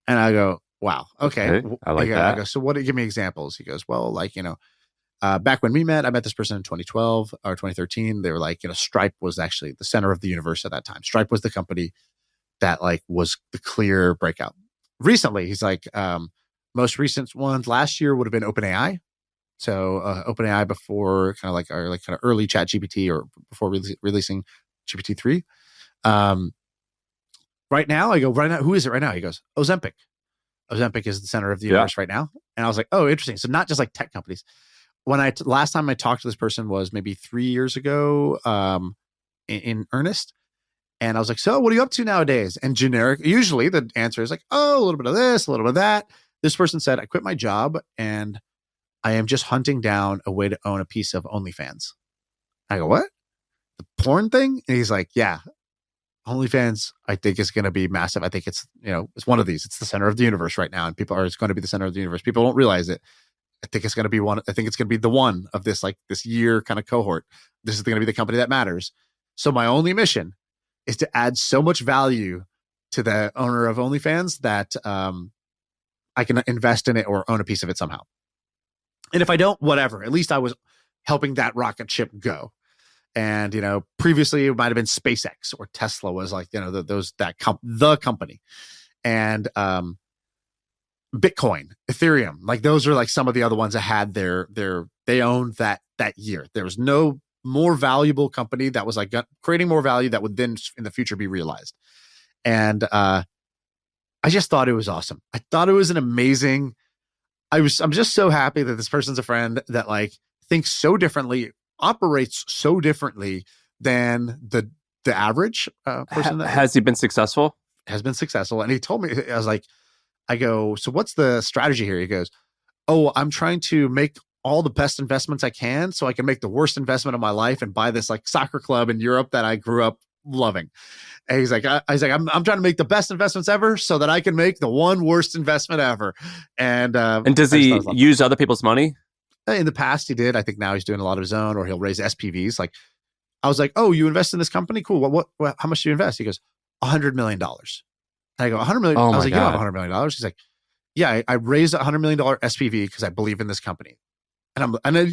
And I go, wow, okay. I like that. I go, so give me examples. He goes, well, like, back when I met this person in 2012 or 2013. They were like, Stripe was actually the center of the universe at that time. Stripe was the company that like was the clear breakout. Recently, he's like, most recent ones last year would have been OpenAI. So OpenAI before kind of like our like kind of early Chat GPT or before releasing GPT-3. Right now, I go, who is it right now? He goes, Ozempic. Ozempic is the center of the universe right now. And I was like, oh, interesting. So not just like tech companies. When last time I talked to this person was maybe 3 years ago in earnest. And I was like, so what are you up to nowadays? And usually the answer is like, oh, a little bit of this, a little bit of that. This person said, I quit my job and I am just hunting down a way to own a piece of OnlyFans. I go, what? The porn thing? And he's like, yeah, OnlyFans, I think is going to be massive. I think it's, it's one of these. It's the center of the universe right now. And it's going to be the center of the universe. People don't realize it. I think it's going to be one. I think it's going to be the one of this, like this year kind of cohort. This is going to be the company that matters. So my only mission is to add so much value to the owner of OnlyFans that I can invest in it or own a piece of it somehow. And if I don't, whatever, at least I was helping that rocket ship go. And, previously it might've been SpaceX or Tesla was like, the company. And Bitcoin, Ethereum, like those are like some of the other ones that had they owned that year. There was no more valuable company that was like creating more value that would then in the future be realized. And I just thought it was awesome. I thought it was an amazing, I'm just so happy that this person's a friend that like thinks so differently, operates so differently than the average person. Has he been successful? Has been successful. And he told me, I go, so what's the strategy here? He goes, oh, I'm trying to make all the best investments I can so I can make the worst investment of my life and buy this like soccer club in Europe that I grew up loving. And he's like, I'm trying to make the best investments ever so that I can make the one worst investment ever. And does he use other people's money? In the past he did. I think now he's doing a lot of his own, or he'll raise SPVs. Like I was like, oh, you invest in this company? Cool. What how much do you invest? He goes, $100 million. And I go, $100 million. I was like, God. You don't have $100 million. He's like, yeah, I raised a $100 million SPV because I believe in this company. And then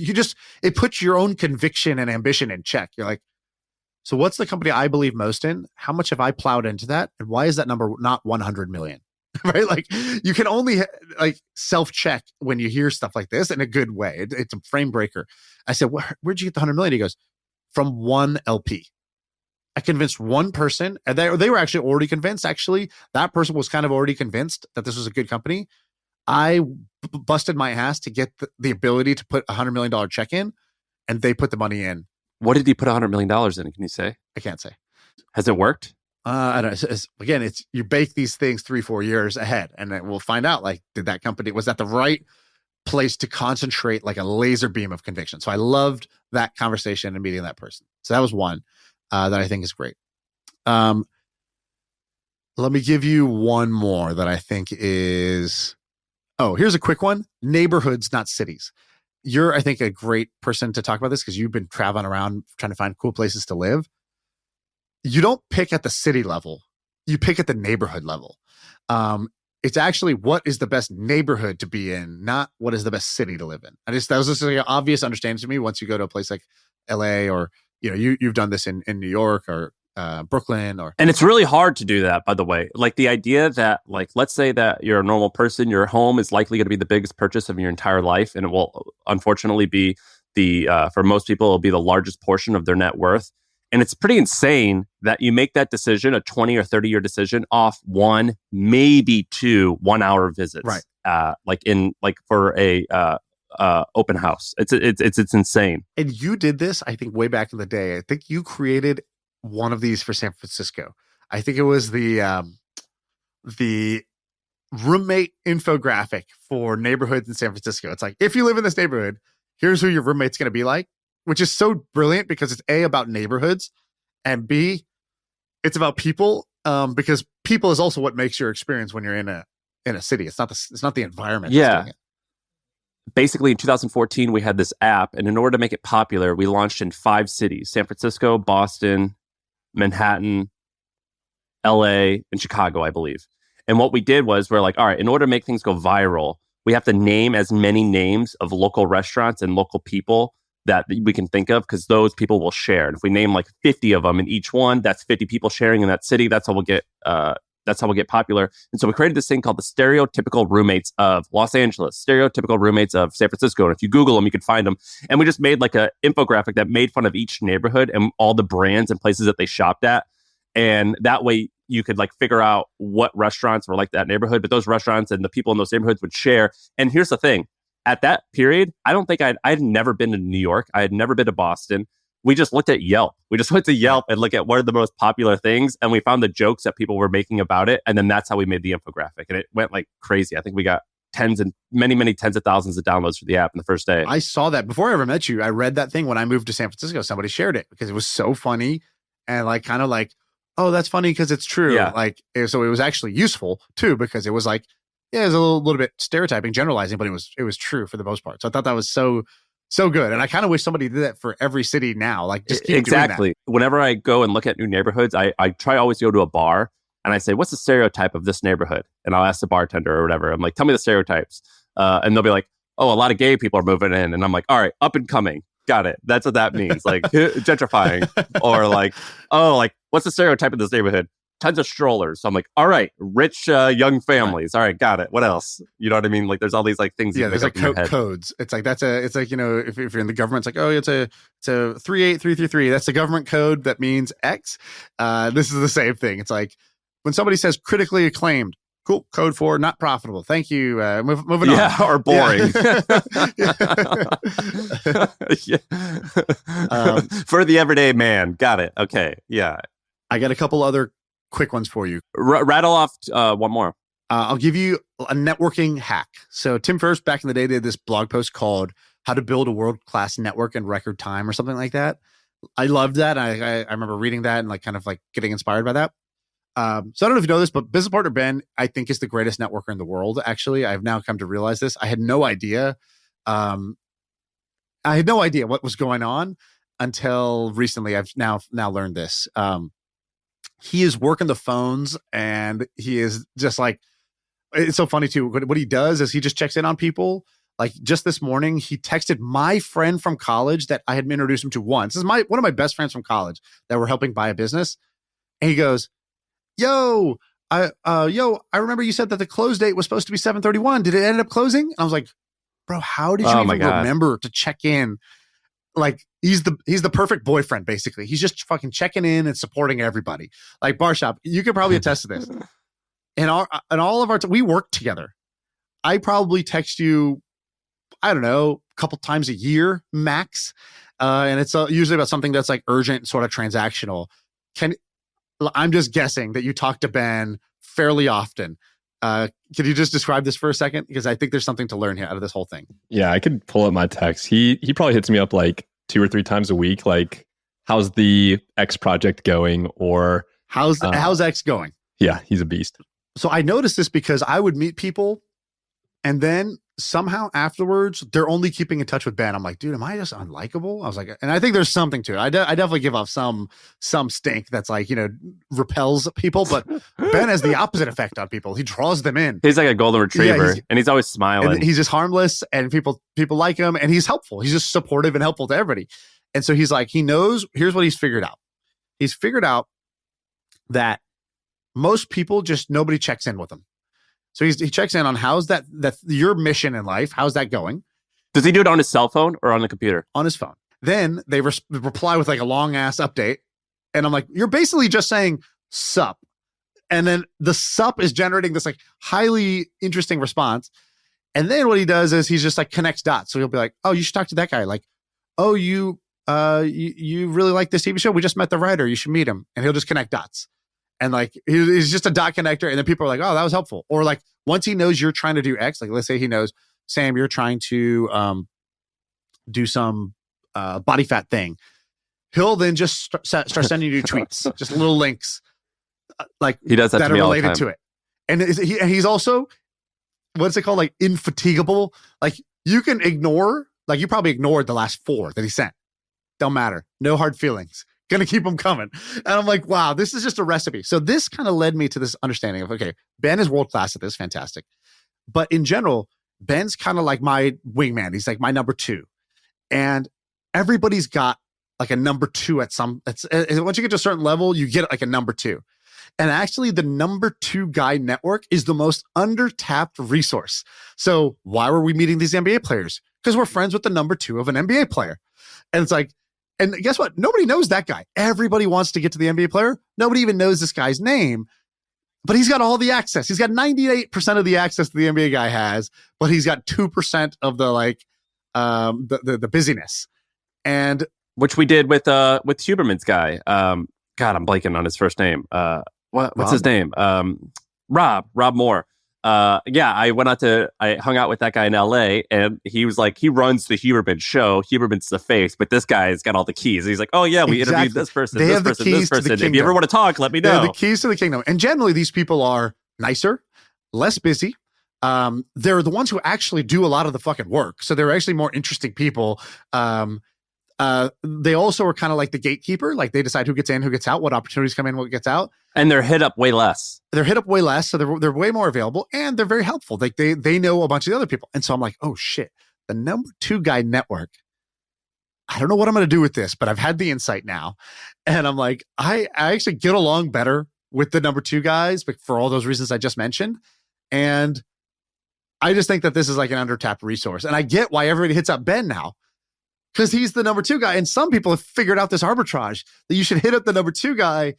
it puts your own conviction and ambition in check. You're like, so what's the company I believe most in? How much have I plowed into that? And why is that number not 100 million? Right? Like you can only like self-check when you hear stuff like this in a good way. It's a frame breaker. I said, where'd you get the 100 million? He goes, from one LP. I convinced one person, and they were actually already convinced. Actually, that person was kind of already convinced that this was a good company. I busted my ass to get the ability to put $100 million check in, and they put the money in. What did he put $100 million in? Can you say? I can't say. Has it worked? I don't know. Again, you bake these things 3-4 years ahead, and then we'll find out. Like, was that the right place to concentrate like a laser beam of conviction? So I loved that conversation and meeting that person. So that was one that I think is great. Let me give you one more that I think is. Oh, here's a quick one. Neighborhoods, not cities. You're, I think, a great person to talk about this because you've been traveling around trying to find cool places to live. You don't pick at the city level. You pick at the neighborhood level. It's actually what is the best neighborhood to be in, not what is the best city to live in. That was just like an obvious understanding to me once you go to a place like LA or, you've done this in New York or Brooklyn and it's really hard to do that, by the way. Like the idea that, like, let's say that you're a normal person, your home is likely going to be the biggest purchase of your entire life, and it will unfortunately be for most people it'll be the largest portion of their net worth. And it's pretty insane that you make that decision, a 20 or 30 year decision, off one, maybe 2 1-hour visits, right? Like for a open house. It's insane. And you did this, I think, way back in the day. I think you created one of these for San Francisco. I think it was the roommate infographic for neighborhoods in San Francisco. It's like, if you live in this neighborhood, here's who your roommate's going to be like, which is so brilliant because it's A, about neighborhoods, and B, it's about people, because people is also what makes your experience when you're in a city. It's not the environment. Yeah. Basically, in 2014, we had this app, and in order to make it popular, we launched in 5 cities: San Francisco, Boston, Manhattan, LA, and Chicago, I believe. And what we did was we're like, all right, in order to make things go viral, we have to name as many names of local restaurants and local people that we can think of, because those people will share. And if we name like 50 of them in each one, that's 50 people sharing in that city. That's how we'll get popular. And so we created this thing called the stereotypical roommates of Los Angeles, stereotypical roommates of San Francisco. And if you Google them, you can find them. And we just made like a infographic that made fun of each neighborhood and all the brands and places that they shopped at. And that way you could like figure out what restaurants were like that neighborhood, but those restaurants and the people in those neighborhoods would share. And here's the thing. At that period, I don't think I'd never been to New York. I had never been to Boston. we just looked at Yelp. We just went to Yelp and look at what are the most popular things, and we found the jokes that people were making about it, and then that's how we made the infographic, and it went like crazy. I think we got many tens of thousands of downloads for the app in the first day. I saw that before I ever met you. I read that thing when I moved to San Francisco. Somebody shared it because it was so funny and like kind of like, oh, that's funny because it's true. Yeah. Like, so it was actually useful too because it was like, yeah, it was a little bit stereotyping, generalizing, but it was true for the most part. So I thought that was so good, and I kind of wish somebody did that for every city now. Like, just keep exactly. doing that. Whenever I go and look at new neighborhoods, I try always to go to a bar and I say, "What's the stereotype of this neighborhood?" And I'll ask the bartender or whatever. I'm like, "Tell me the stereotypes," and they'll be like, "Oh, a lot of gay people are moving in," and I'm like, "All right, up and coming." Got it. That's what that means. Like gentrifying, or like, oh, like what's the stereotype of this neighborhood? Tons of strollers. So I'm like, all right, rich young families. All right, got it. What else? You know what I mean? Like, there's all these like things. Yeah, there's like codes. It's like it's like, you know, if you're in the government, it's like, oh, it's a 38333. That's the government code that means X. This is the same thing. It's like when somebody says critically acclaimed, cool, code for not profitable. Thank you. Moving on. Yeah, or boring. Yeah. For the everyday man. Got it. Okay. Yeah. I got a couple other quick ones for you. Rattle off one more. I'll give you a networking hack. So Tim Ferriss back in the day did this blog post called "How to Build a World-Class Network in Record Time" or something like that. I loved that. I remember reading that and like kind of like getting inspired by that. So I don't know if you know this, but business partner Ben, I think, is the greatest networker in the world. Actually, I've now come to realize this. I had no idea. I had no idea what was going on until recently. I've now learned this. He is working the phones, and he is just like, it's so funny too. What he does is he just checks in on people. Like just this morning, he texted my friend from college that I had introduced him to once. This is one of my best friends from college that were helping buy a business. And he goes, yo, I remember you said that the close date was supposed to be 7/31. Did it end up closing? And I was like, bro, how did you even remember to check in? Like he's the perfect boyfriend, basically. He's just fucking checking in and supporting everybody. Like Barshop, you could probably attest to this. And all of our we work together. I probably text you, I don't know, a couple times a year max, and it's usually about something that's like urgent, sort of transactional. I'm just guessing that you talk to Ben fairly often. Can you just describe this for a second? Because I think there's something to learn here out of this whole thing. Yeah, I could pull up my text. He probably hits me up like 2 or 3 times a week. Like, how's the X project going? Or how's X going? Yeah, he's a beast. So I noticed this because I would meet people, and then somehow afterwards they're only keeping in touch with Ben. I'm like, dude, am I just unlikable? I was like, and I think there's something to it. I definitely give off some stink that's like, you know, repels people, but Ben has the opposite effect on people. He draws them in. He's like a golden retriever, and he's always smiling. And he's just harmless, and people like him, and he's helpful. He's just supportive and helpful to everybody. And so he's like, he knows. Here's what he's figured out. He's figured out that most people just nobody checks in with him. So he checks in on how's that your mission in life. How's that going? Does he do it on his cell phone or on the computer? On his phone. Then they reply with like a long ass update. And I'm like, you're basically just saying sup. And then the sup is generating this like highly interesting response. And then what he does is he's just like connects dots. So he'll be like, oh, you should talk to that guy. Like, oh, you really like this TV show? We just met the writer. You should meet him. And he'll just connect dots. And like, he's just a dot connector. And then people are like, oh, that was helpful. Or like, once he knows you're trying to do X, like let's say he knows, Sam, you're trying to do some body fat thing. He'll then just start sending you tweets, just little links, like he does that are related to it. And he's also, what's it called? Like infatigable. Like you can ignore, like you probably ignored the last 4 that he sent. Don't matter. No hard feelings. Gonna keep them coming. And I'm like, wow, this is just a recipe. So this kind of led me to this understanding of, okay, Ben is world-class at this, fantastic. But in general, Ben's kind of like my wingman. He's like my number 2. And everybody's got like a number 2 at some, once you get to a certain level, you get like a number 2. And actually the number 2 guy network is the most undertapped resource. So why were we meeting these NBA players? Because we're friends with the number 2 of an NBA player. And it's like, and guess what? Nobody knows that guy. Everybody wants to get to the NBA player. Nobody even knows this guy's name, but he's got all the access. He's got 98% of the access the NBA guy has, but he's got 2% of the like, the busyness. And which we did with Huberman's guy. God, I'm blanking on his first name. What's his name? Rob Moore. I hung out with that guy in LA, and he was like, he runs the Huberman show. Huberman's the face, but this guy's got all the keys. He's like, oh yeah, we interviewed this person, this person. If you ever want to talk, let me know. They have the keys to the kingdom. And generally these people are nicer, less busy. They're the ones who actually do a lot of the fucking work. So they're actually more interesting people. They also are kind of like the gatekeeper. Like they decide who gets in, who gets out, what opportunities come in, what gets out. And they're hit up way less. So they're way more available, and they're very helpful. Like they know a bunch of the other people. And so I'm like, oh shit, the number 2 guy network. I don't know what I'm going to do with this, but I've had the insight now. And I'm like, I actually get along better with the number 2 guys, but for all those reasons I just mentioned. And I just think that this is like an undertapped resource. And I get why everybody hits up Ben now, because he's the number 2 guy. And some people have figured out this arbitrage that you should hit up the number 2 guy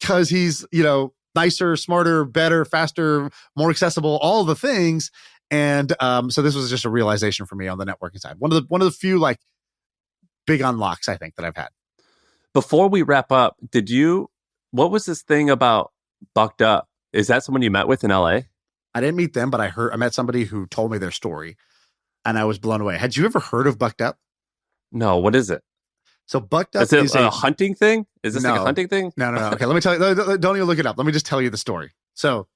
because he's, nicer, smarter, better, faster, more accessible, all the things. And so this was just a realization for me on the networking side. One of the few like big unlocks I think that I've had. Before we wrap up, what was this thing about Bucked Up? Is that someone you met with in LA? I didn't meet them, but I met somebody who told me their story, and I was blown away. Had you ever heard of Bucked Up? No, what is it? So Bucked Up is a hunting thing? Is this like a hunting thing? No. Okay, let me tell you. Don't even look it up. Let me just tell you the story. So,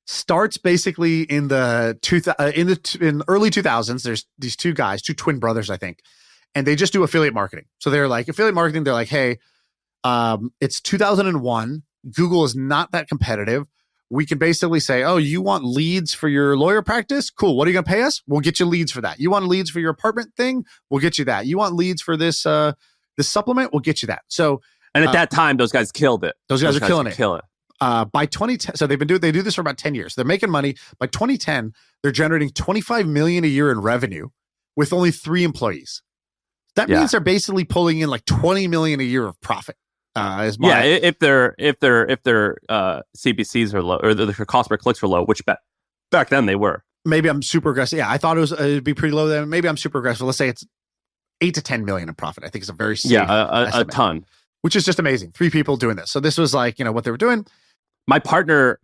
starts basically in early 2000s. There's these 2 guys, 2 twin brothers, I think, and they just do affiliate marketing. So they're like affiliate marketing. They're like, hey, it's 2001. Google is not that competitive. We can basically say, oh, you want leads for your lawyer practice? Cool. What are you going to pay us? We'll get you leads for that. You want leads for your apartment thing? We'll get you that. You want leads for this supplement? We'll get you that. So, and at that time, those guys killed it. Those guys are killing it. By 2010, so they do this for about 10 years. They're making money. By 2010, they're generating $25 million a year in revenue with only 3 employees. That means they're basically pulling in like $20 million a year of profit. If their CPCs are low or their cost per clicks are low, which back then they were. Maybe I'm super aggressive. Yeah, I thought it'd be pretty low then. Maybe I'm super aggressive. Let's say it's 8 to 10 million in profit. I think it's a very safe a ton, which is just amazing. 3 people doing this. So this was like what they were doing. My partner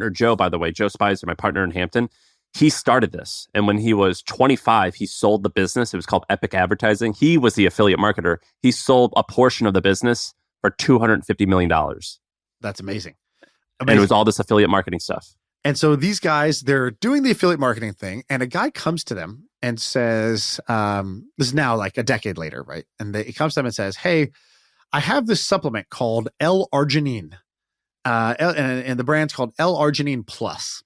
Joe, by the way, Joe Spicer, my partner in Hampton, he started this, and when he was 25, he sold the business. It was called Epic Advertising. He was the affiliate marketer. He sold a portion of the business for $250 million. That's amazing. And it was all this affiliate marketing stuff. And so these guys, they're doing the affiliate marketing thing, and a guy comes to them and says, this is now like a decade later, right? And he comes to them and says, hey, I have this supplement called L-arginine. And the brand's called L-arginine Plus.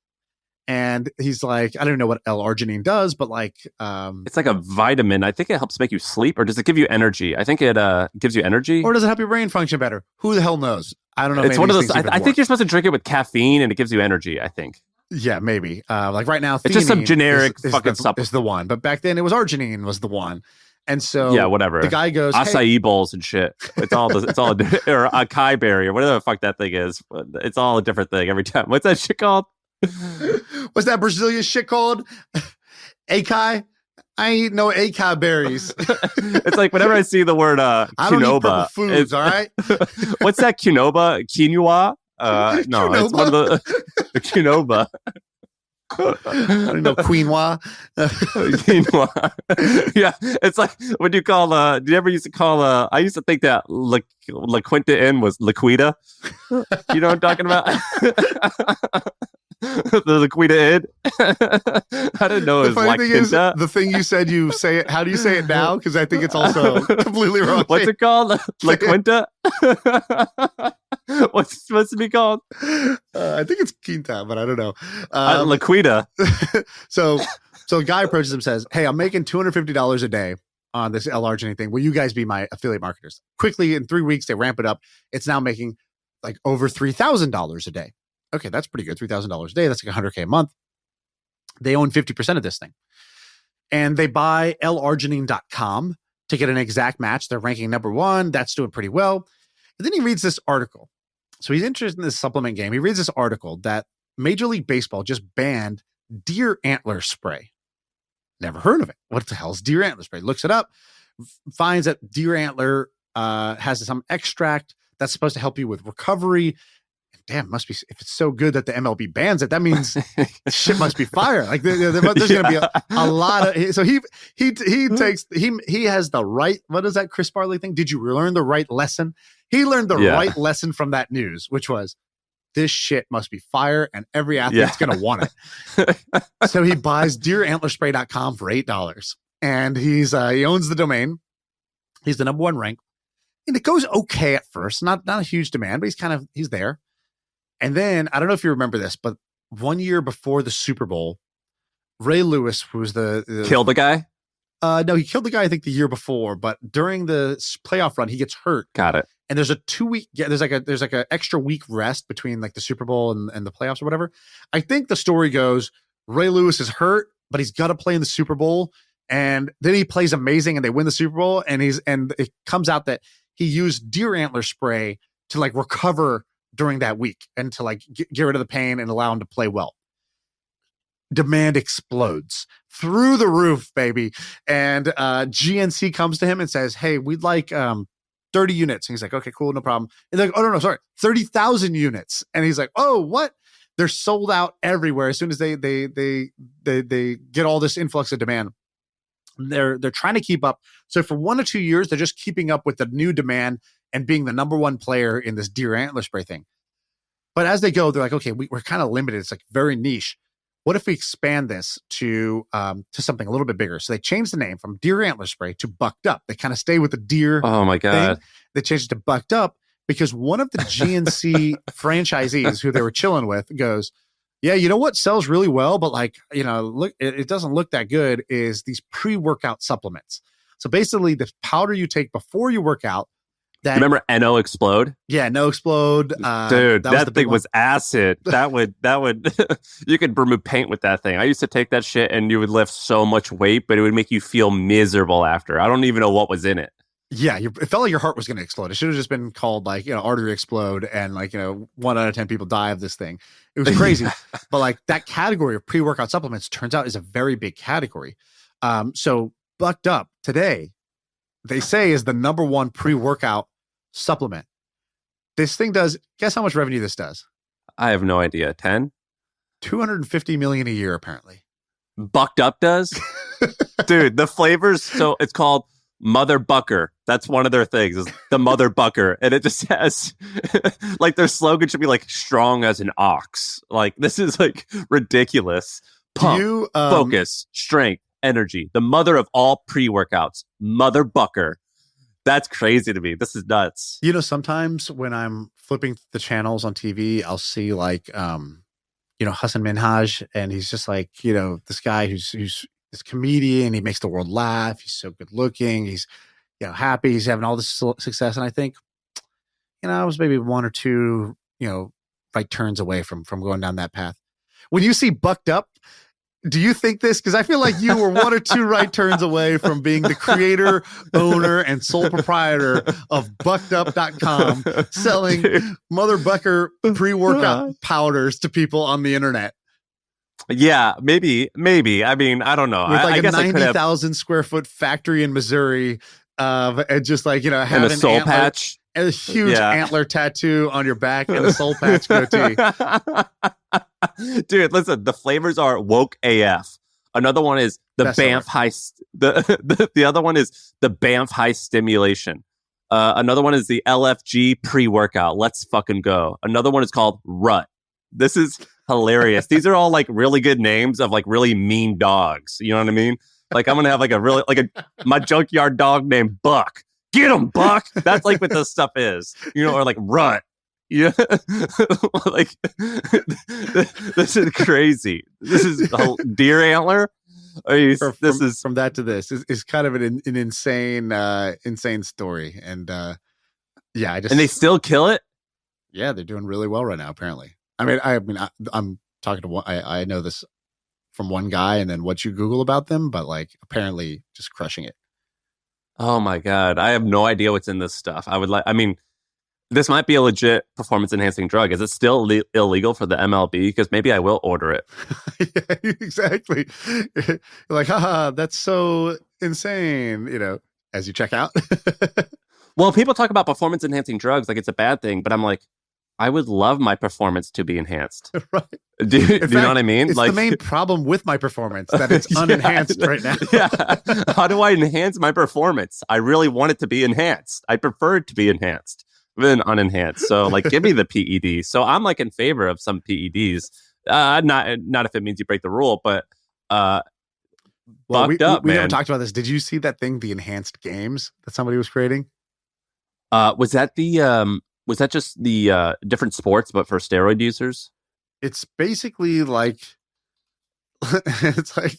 And he's like, I don't know what L-arginine does, but like... it's like a vitamin. I think it helps make you sleep, or does it give you energy? I think it gives you energy. Or does it help your brain function better? Who the hell knows? I don't know. It's one of those... I think you're supposed to drink it with caffeine, and it gives you energy, I think. Yeah, maybe. Like right now, it's just some generic fucking supplement. Is the one. But back then, it was arginine was the one. And so... Yeah, whatever. The guy goes... Acai bowls and shit. It's all... or acai berry, or whatever the fuck that thing is. It's all a different thing every time. What's that shit called? What's that Brazilian shit called? Acai? I ain't no acai berries. It's like whenever I see the word quinoa. I don't eat purple foods, all right? What's that quinoa? Quinoa? No, quinoa? It's one of the quinoa. I don't know quinoa. Quinoa. Yeah, it's like what do you call? Do you ever used to call? I used to think that La Quinta Inn was Liquida. You know what I'm talking about? The Liquida Inn. I didn't know it was La Quinta. The thing you said, you say it. How do you say it now? Because I think it's also completely wrong. What's it called? La Quinta. What's it supposed to be called? I think it's Quinta, but I don't know. Liquida. So a guy approaches him and says, hey, I'm making $250 a day on this L-arginine thing. Will you guys be my affiliate marketers? Quickly, in 3 weeks, they ramp it up. It's now making like over $3,000 a day. Okay, that's pretty good. $3,000 a day. That's like $100K a month. They own 50% of this thing. And they buy larginine.com to get an exact match. They're ranking number 1. That's doing pretty well. And then he reads this article. So he's interested in this supplement game. He reads this article that Major League Baseball just banned deer antler spray. Never heard of it. What the hell is deer antler spray? Looks it up, finds that deer antler has some extract that's supposed to help you with recovery. Damn, must be, if it's so good that the MLB bans it, that means shit must be fire. Like there's going to be a lot of. So he takes he has the right. What is that Chris Farley thing? Did you learn the right lesson? He learned the right lesson from that news, which was this shit must be fire, and every athlete's going to want it. So he buys deerantlerspray.com for $8, and he owns the domain. He's the number one rank, and it goes okay at first. Not a huge demand, but he's there. And then, I don't know if you remember this, but 1 year before the Super Bowl, Ray Lewis, who was the killed the guy? No, he killed the guy, I think, the year before. But during the playoff run, he gets hurt. Got it. And there's a 2 week, there's like a extra week rest between like the Super Bowl and the playoffs or whatever. I think the story goes, Ray Lewis is hurt, but he's got to play in the Super Bowl. And then he plays amazing and they win the Super Bowl. And it comes out that he used deer antler spray to like recover during that week and to like get rid of the pain and allow him to play well. Demand explodes through the roof, baby. And GNC comes to him and says, hey, we'd like 30 units. And he's like, okay, cool, no problem. And they're like, oh, no, sorry, 30,000 units. And he's like, oh, what? They're sold out everywhere. As soon as they get all this influx of demand, they're trying to keep up. So for 1 or 2 years, they're just keeping up with the new demand and being the number one player in this deer antler spray thing. But as they go, they're like, okay, we're kind of limited. It's like very niche. What if we expand this to something a little bit bigger? So they changed the name from deer antler spray to Bucked Up. They kind of stay with the deer. Oh my God. Thing. They changed it to Bucked Up because one of the GNC franchisees who they were chilling with goes, yeah, you know what sells really well, but like, look, it doesn't look that good, is these pre-workout supplements. So basically the powder you take before you work out. Remember NO Explode? Yeah, No Explode. Dude, that thing was acid. That would you could remove paint with that thing. I used to take that shit and you would lift so much weight, but it would make you feel miserable after. I don't even know what was in it. Yeah, it felt like your heart was going to explode. It should have just been called like, artery explode, and like, 1 out of 10 people die of this thing. It was crazy. But like that category of pre-workout supplements turns out is a very big category. So Bucked Up today, they say, is the number one pre-workout supplement. This thing does, guess how much revenue this does? I have no idea. 10? 250 million a year, apparently. Bucked Up does? Dude, the flavors, so it's called Mother Bucker. That's one of their things, is the Mother Bucker. And it just has, like, their slogan should be like, strong as an ox. Like, this is like ridiculous. Pump, focus, strength, energy. The mother of all pre-workouts. Mother Bucker. That's crazy to me. This is nuts. Sometimes when I'm flipping the channels on TV, I'll see like, Hasan Minhaj, and he's just like, this guy who's this comedian. He makes the world laugh. He's so good looking. He's, happy. He's having all this success. And I think, I was maybe 1 or 2, right turns away from going down that path. When you see Bucked Up, do you think this? Because I feel like you were 1 or 2 right turns away from being the creator, owner, and sole proprietor of buckedup.com, selling Mother Bucker pre-workout powders to people on the internet. Yeah, maybe. I mean, I don't know. With like I a guess 90,000 square foot factory in Missouri, and just like, having a soul patch. And a huge antler tattoo on your back and a soul patch goatee. Dude, listen, the flavors are woke AF. Another one is the Best Banff High. The other one is the Banff High Stimulation. Another one is the LFG pre-workout. Let's fucking go. Another one is called Rut. This is hilarious. These are all like really good names of like really mean dogs. You know what I mean? Like I'm gonna have like my junkyard dog named Buck. Get him, Buck. That's like what this stuff is, or like Rut. Yeah, like this is crazy. This is deer antler. From that to this is kind of an insane story, and and they still kill it. Yeah, they're doing really well right now. Apparently, I'm talking to one. I know this from one guy, and then what you Google about them, but like apparently just crushing it. Oh my God. I have no idea what's in this stuff. This might be a legit performance enhancing drug. Is it still illegal for the MLB? Because maybe I will order it. Yeah, exactly. You're like, haha, that's so insane. as you check out. Well, people talk about performance enhancing drugs like it's a bad thing, but I'm like, I would love my performance to be enhanced. Right. Do you know what I mean? It's the main problem with my performance, that it's unenhanced right now. Yeah. How do I enhance my performance? I really want it to be enhanced. I prefer it to be enhanced than unenhanced. So like, give me the PED. So I'm like in favor of some PEDs. Not if it means you break the rule, but well, we haven't talked about this. Did you see that thing, the enhanced games that somebody was creating? Was that just the different sports, but for steroid users? It's basically like, it's like,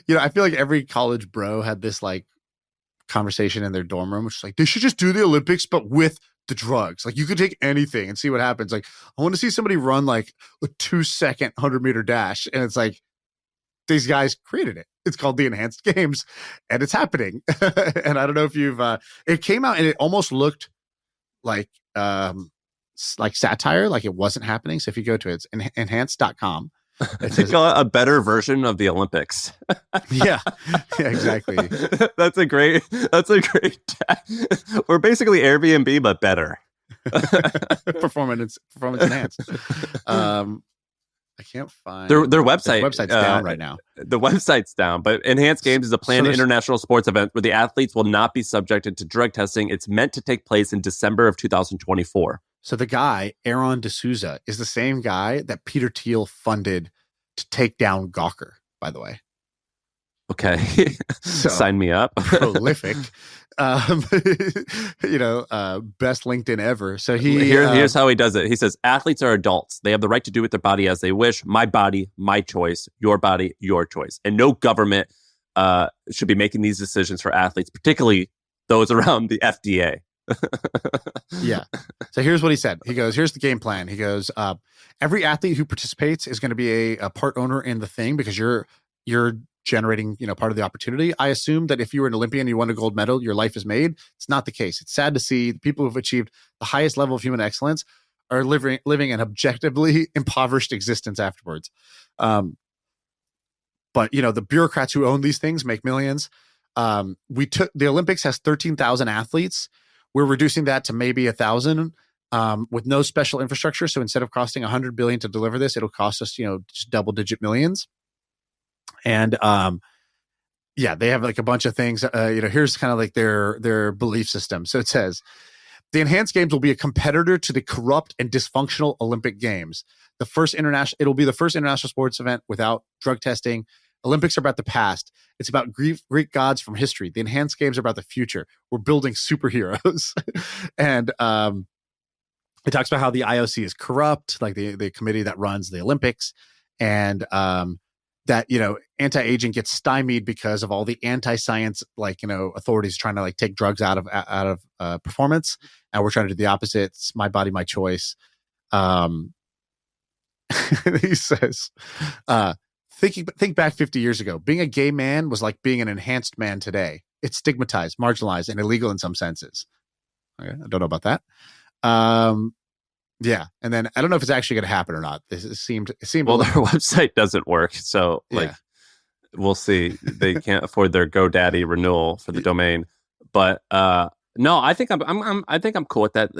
I feel like every college bro had this like conversation in their dorm room, which is like, they should just do the Olympics, but with the drugs. Like, you could take anything and see what happens. Like, I want to see somebody run like a 2-second 100-meter dash. And it's like, these guys created it. It's called the Enhanced Games, and it's happening. And I don't know if you've, it came out and it almost looked like satire, like it wasn't happening. So if you go to it, it's enhanced.com. They call it a better version of the Olympics. yeah, exactly. That's a great. We're basically Airbnb, but better. performance enhanced. I can't find their website. Their website's down right now. The website's down, but Enhanced Games is a planned international sports event where the athletes will not be subjected to drug testing. It's meant to take place in December of 2024. So the guy, Aaron D'Souza, is the same guy that Peter Thiel funded to take down Gawker, by the way. Okay. So, sign me up. Prolific. Best LinkedIn ever. So here's how he does it. He says, athletes are adults. They have the right to do with their body as they wish. My body, my choice. Your body, your choice. And no government should be making these decisions for athletes, particularly those around the FDA. Yeah. So here's what he said. He goes, here's the game plan. He goes, every athlete who participates is going to be a part owner in the thing, because you're generating, part of the opportunity. I assume that if you were an Olympian and you won a gold medal, your life is made. It's not the case. It's sad to see the people who've achieved the highest level of human excellence are living an objectively impoverished existence afterwards. But the bureaucrats who own these things make millions. The Olympics has 13,000 athletes. We're reducing that to maybe 1,000 with no special infrastructure. So instead of costing $100 billion to deliver this, it'll cost us, just double-digit millions. And they have like a bunch of things. Here's kind of like their belief system. So it says, the Enhanced Games will be a competitor to the corrupt and dysfunctional Olympic Games. It'll be the first international sports event without drug testing. Olympics are about the past. It's about Greek gods from history. The Enhanced Games are about the future. We're building superheroes. And it talks about how the IOC is corrupt, like the committee that runs the Olympics. And that, anti-aging gets stymied because of all the anti-science, authorities trying to take drugs out of performance. And we're trying to do the opposite. It's my body, my choice. He says, think back 50 years ago. Being a gay man was like being an enhanced man today. It's stigmatized, marginalized, and illegal in some senses. Okay, I don't know about that. Yeah, and then I don't know if it's actually going to happen or not. It seemed. Well, their website doesn't work, so we'll see. They can't afford their GoDaddy renewal for the domain, but no, I think I'm cool with that.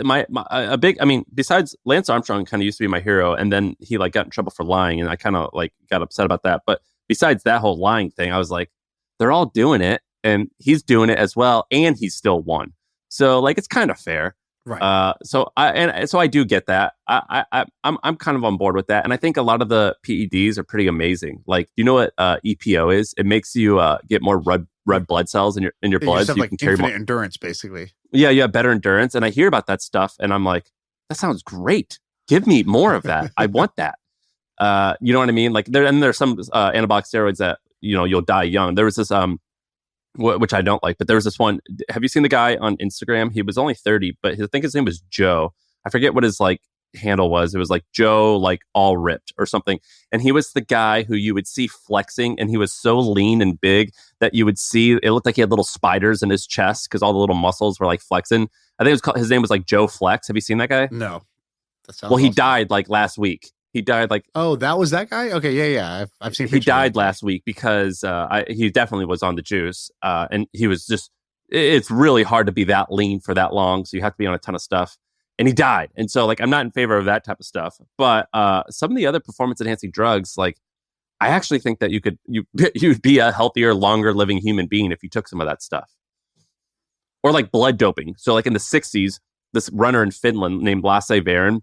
Besides Lance Armstrong, kind of used to be my hero, and then he got in trouble for lying, and I kind of got upset about that. But besides that whole lying thing, I was like, they're all doing it, and he's doing it as well, and he still won. So it's kind of fair. Right. So I do get that. I'm kind of on board with that, and I think a lot of the PEDs are pretty amazing. What EPO is? It makes you get more red blood cells in your blood, so you can carry more endurance, basically. Yeah, better endurance. And I hear about that stuff, and I'm like, that sounds great. Give me more of that. I want that. You know what I mean? There's some anabolic steroids that you'll die young. There was this which I don't like, but there was this one. Have you seen the guy on Instagram? He was only 30, but I think his name was Joe. I forget what his handle was. It was Joe all ripped or something. And he was the guy who you would see flexing, and he was so lean and big that you would see it looked like he had little spiders in his chest because all the little muscles were flexing. I think his name was Joe Flex. Have you seen that guy? No. Well, he died last week. He died Oh, that was that guy? Okay, yeah. I've seen pictures. He died last week because he definitely was on the juice. And he was just it's really hard to be that lean for that long. So you have to be on a ton of stuff. And he died. And so like, I'm not in favor of that type of stuff. But some of the other performance enhancing drugs, like I actually think that you'd be a healthier, longer living human being if you took some of that stuff. Or like blood doping. So like in the 60s, this runner in Finland named Lasse Varen,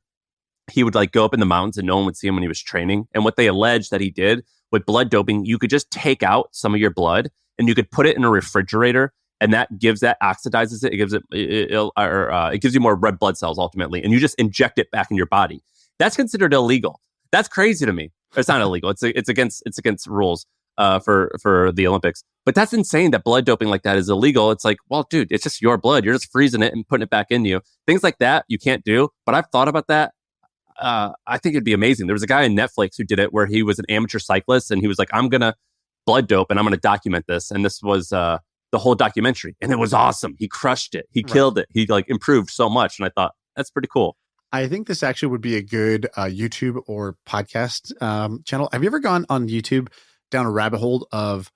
he would like go up in the mountains and no one would see him when he was training. And what they alleged that he did with blood doping, you could just take out some of your blood and you could put it in a refrigerator, and that oxidizes it. It gives it gives you more red blood cells ultimately, and you just inject it back in your body. That's considered illegal. That's crazy to me. It's not illegal. It's against rules for the Olympics. But that's insane that blood doping like that is illegal. It's like, well, dude, it's just your blood. You're just freezing it and putting it back in you. Things like that you can't do. But I've thought about that. I think it'd be amazing. There was a guy on Netflix who did it where he was an amateur cyclist and he was like, I'm going to blood dope and I'm going to document this. And this was the whole documentary. And it was awesome. He crushed it. He killed it. He like improved so much. And I thought that's pretty cool. I think this actually would be a good YouTube or podcast channel. Have you ever gone on YouTube down a rabbit hole of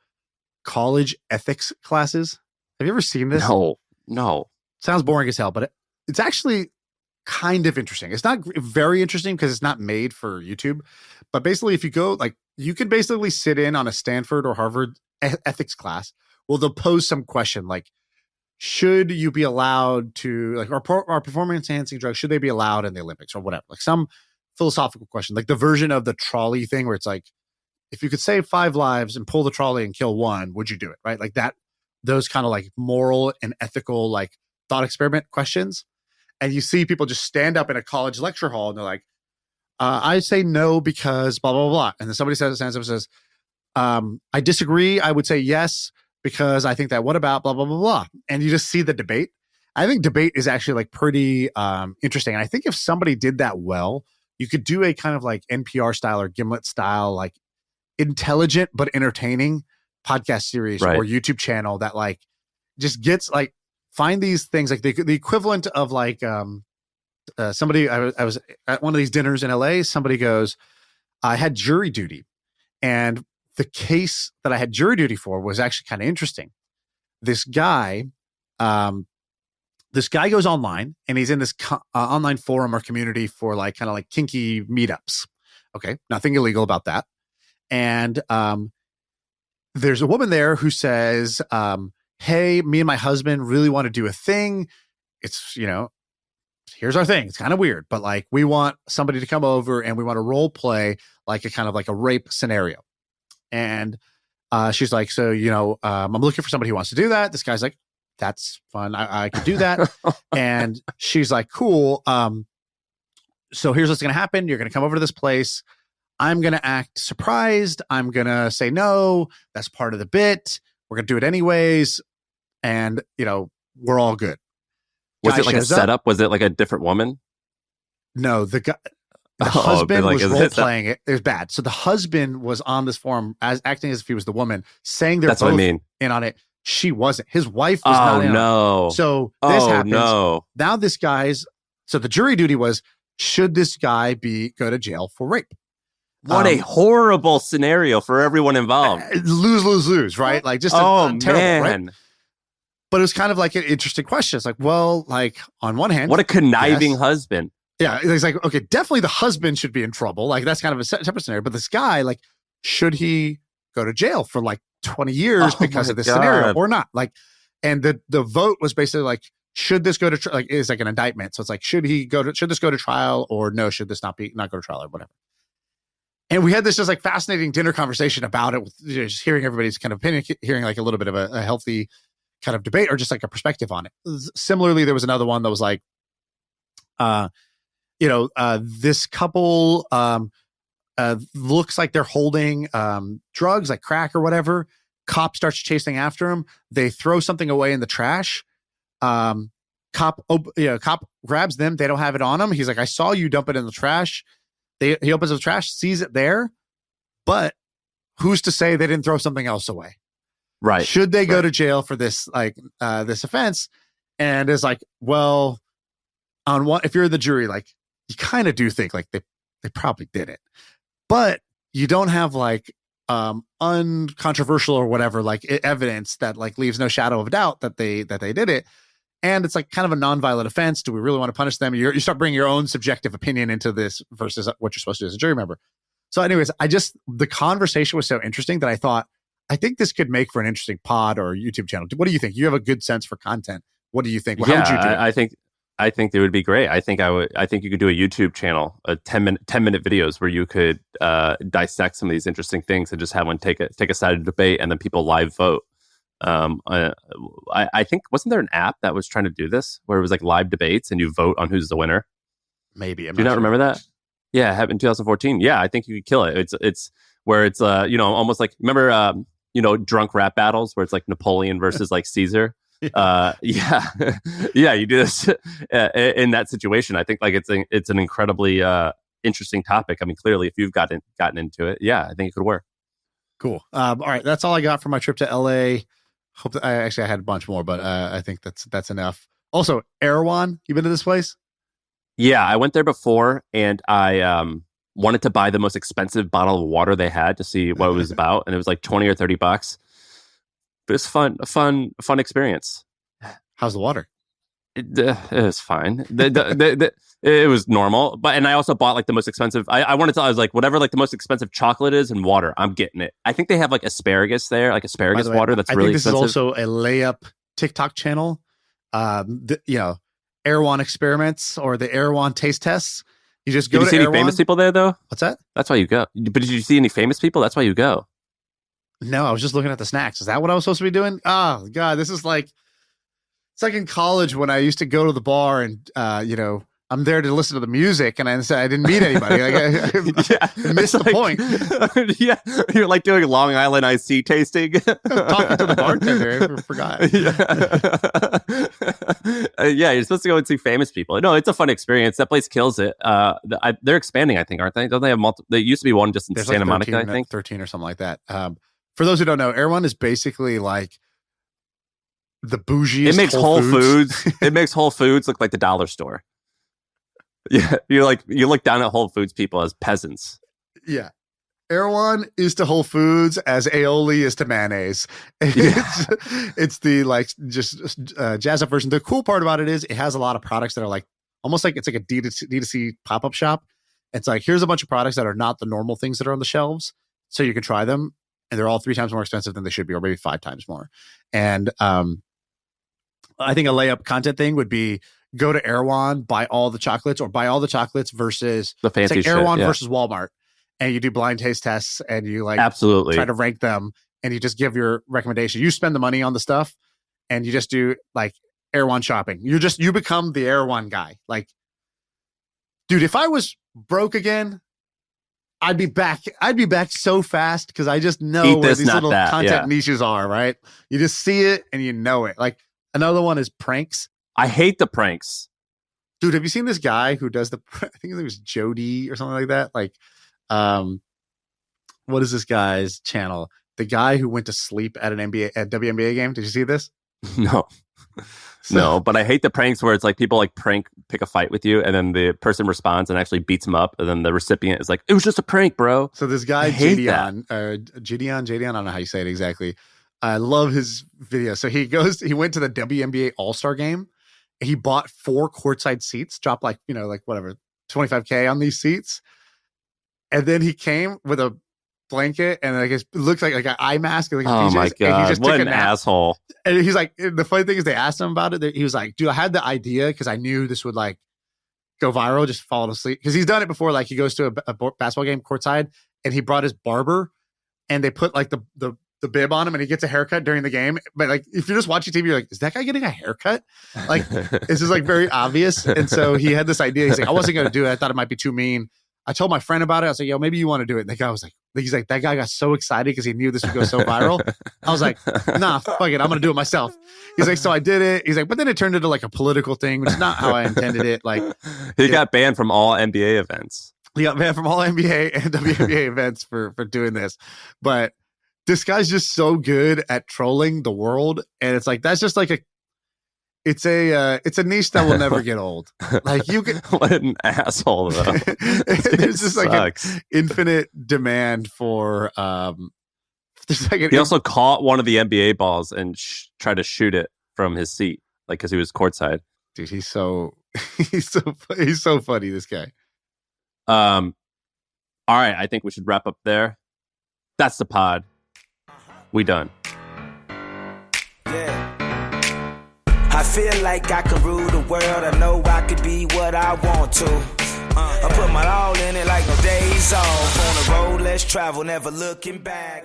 college ethics classes? Have you ever seen this? No. Sounds boring as hell, but it's actually kind of interesting. It's not very interesting because it's not made for YouTube, but basically if you go, like, you can basically sit in on a Stanford or Harvard ethics class. Well, they'll pose some question like, should you be allowed to, like, our performance enhancing drugs, should they be allowed in the Olympics or whatever? Like some philosophical question, like the version of the trolley thing where it's like, if you could save 5 lives and pull the trolley and kill 1, would you do it? Right? Like that, those kind of like moral and ethical, like thought experiment questions. And you see people just stand up in a college lecture hall and they're like, I say no because blah, blah, blah. And then somebody stands up and says, I disagree. I would say yes because I think that what about blah, blah, blah, blah. And you just see the debate. I think debate is actually like pretty interesting. And I think if somebody did that well, you could do a kind of like NPR style or Gimlet style, like intelligent but entertaining podcast series or YouTube channel that like just gets like, find these things like the equivalent of like somebody. I was at one of these dinners in LA. Somebody goes, I had jury duty, and the case that I had jury duty for was actually kind of interesting. This guy goes online and he's in this online forum or community for like kind of like kinky meetups. Okay, nothing illegal about that. And there's a woman there who says, hey, me and my husband really want to do a thing. It's, here's our thing. It's kind of weird, but like we want somebody to come over and we want to role play like a kind of like a rape scenario. And she's like, so, I'm looking for somebody who wants to do that. This guy's like, that's fun. I can do that. And she's like, cool. So here's what's going to happen. You're going to come over to this place. I'm going to act surprised. I'm going to say no. That's part of the bit. We're going to do it anyways. And, we're all good. Was it like a setup? Was it like a different woman? No, the guy, the husband was role playing it. It was bad. So the husband was on this forum as acting as if he was the woman, saying they're both in on it. She wasn't. His wife was not in on it. So this happens. No. Now this guy's, so the jury duty was, should this guy go to jail for rape? What a horrible scenario for everyone involved. Lose, right? Like just terrible, man. Right? But it was kind of like an interesting question. It's like, well, like on one hand, what a conniving husband. Yeah, it's like, okay, definitely the husband should be in trouble. Like that's kind of a separate scenario. But this guy, like, should he go to jail for like 20 years because of this scenario or not? Like, and the vote was basically like, should this go to like is like an indictment. So it's like, should this go to trial or no? Should this not go to trial or whatever? And we had this just like fascinating dinner conversation about it, with just hearing everybody's kind of opinion, hearing like a little bit of a healthy kind of debate or just like a perspective on it. Similarly, there was another one that was like, this couple looks like they're holding drugs like crack or whatever. Cop starts chasing after him. They throw something away in the trash. Cop grabs them. They don't have it on him. He's like, I saw you dump it in the trash. He opens the trash, sees it there, but who's to say they didn't throw something else away? Right. Should they go to jail for this, like, this offense? And it's like, well, on one, if you're the jury, like, you kind of do think like they probably did it, but you don't have like uncontroversial or whatever, like evidence that like leaves no shadow of doubt that they did it. And it's like kind of a nonviolent offense. Do we really want to punish them? You start bringing your own subjective opinion into this versus what you're supposed to do as a jury member. So anyways, the conversation was so interesting that I thought, I think this could make for an interesting pod or YouTube channel. What do you think? You have a good sense for content. What do you think? How would you do it? I think it would be great. I think you could do a YouTube channel, a 10-minute videos where you could dissect some of these interesting things and just have one take a side of the debate and then people live vote. I think, wasn't there an app that was trying to do this where it was like live debates and you vote on who's the winner? Maybe. Do you not remember that? Yeah, it happened in 2014. Yeah, I think you could kill it. It's where it's almost like, remember drunk rap battles where it's like Napoleon versus like Caesar. Yeah, you do this in that situation. I think like it's an incredibly interesting topic. I mean, clearly, if you've gotten into it, yeah, I think it could work. Cool. All right, that's all I got for my trip to LA. Hope that, I had a bunch more, but I think that's enough. Also, Erewhon, you been to this place? Yeah, I went there before, and I wanted to buy the most expensive bottle of water they had to see what it was about, and it was like $20 or $30. But it's a fun experience. How's the water? It was fine. It was normal. And I also bought like the most expensive. I was like, whatever like the most expensive chocolate is and water, I'm getting it. I think they have like asparagus there, like asparagus water that's really expensive. I think this is also a layup TikTok channel. Erewhon experiments or the Erewhon taste tests. You just go to Did you see Erewhon. Any famous people there though? What's that? That's why you go. But did you see any famous people? That's why you go. No, I was just looking at the snacks. Is that what I was supposed to be doing? Oh God, this is like, it's like in college when I used to go to the bar and, I'm there to listen to the music and I didn't meet anybody. Like I missed the point. Yeah. You're like doing Long Island iced tea tasting. Talking to the bartender. I forgot. Yeah. You're supposed to go and see famous people. No, it's a fun experience. That place kills it. They're expanding, I think, aren't they? Don't they have multiple? There used to be one just in Santa Monica, I think. 13 or something like that. For those who don't know, Erewhon is basically like the bougiest. It makes Whole Foods. It makes Whole Foods look like the dollar store. Yeah, you look down at Whole Foods people as peasants. Yeah, Erewhon is to Whole Foods as aioli is to mayonnaise. It's the like just jazz up version. The cool part about it is it has a lot of products that are like almost like it's like a D2C pop-up shop. It's like here's a bunch of products that are not the normal things that are on the shelves, so you can try them, and they're all 3 times more expensive than they should be, or maybe 5 times more. And I think a layup content thing would be go to Erewhon, buy all the chocolates, or buy all the chocolates versus the fancy like Erewhon versus Walmart, and you do blind taste tests and you like absolutely try to rank them, and you just give your recommendation. You spend the money on the stuff, and you just do like Erewhon shopping. You become the Erewhon guy. Like, dude, if I was broke again, I'd be back. I'd be back so fast because I just know where these little content niches are. Right? You just see it and you know it. Like another one is pranks. I hate the pranks. Dude, have you seen this guy who does I think it was Jody or something like that? Like, what is this guy's channel? The guy who went to sleep at an WNBA game. Did you see this? No. No, but I hate the pranks where it's like people like pick a fight with you and then the person responds and actually beats him up. And then the recipient is like, it was just a prank, bro. So this guy, Gideon, I don't know how you say it exactly. I love his video. So he went to the WNBA All-Star game. He bought 4 courtside seats, dropped like whatever, $25K on these seats. And then he came with a blanket and like it looks like an eye mask. Like oh my God. And he just what an asshole. And he's like, the funny thing is they asked him about it. He was like, dude, I had the idea because I knew this would like go viral, just fall asleep. Because he's done it before. Like he goes to a basketball game courtside and he brought his barber and they put like the bib on him and he gets a haircut during the game. But like, if you're just watching TV, you're like, is that guy getting a haircut? Like, this is like very obvious. And so he had this idea. He's like, I wasn't going to do it. I thought it might be too mean. I told my friend about it. I was like, yo, maybe you want to do it. And the guy was like, he's like, that guy got so excited because he knew this would go so viral. I was like, nah, fuck it. I'm going to do it myself. He's like, so I did it. He's like, but then it turned into like a political thing, which is not how I intended it. Like, he got banned from all NBA events. He got banned from all NBA and WNBA events for doing this. But this guy's just so good at trolling the world. And it's like, that's just like it's a niche that will never get old. Like you can What an asshole though. there's just like an infinite demand for there's like he also caught one of the NBA balls and tried to shoot it from his seat, like because he was courtside. Dude, he's so funny, this guy. All right, I think we should wrap up there. That's the pod. We done. Yeah. I feel like I can rule the world. I know I could be what I want to. I put my all in it like no days off. On the road, let's travel, never looking back.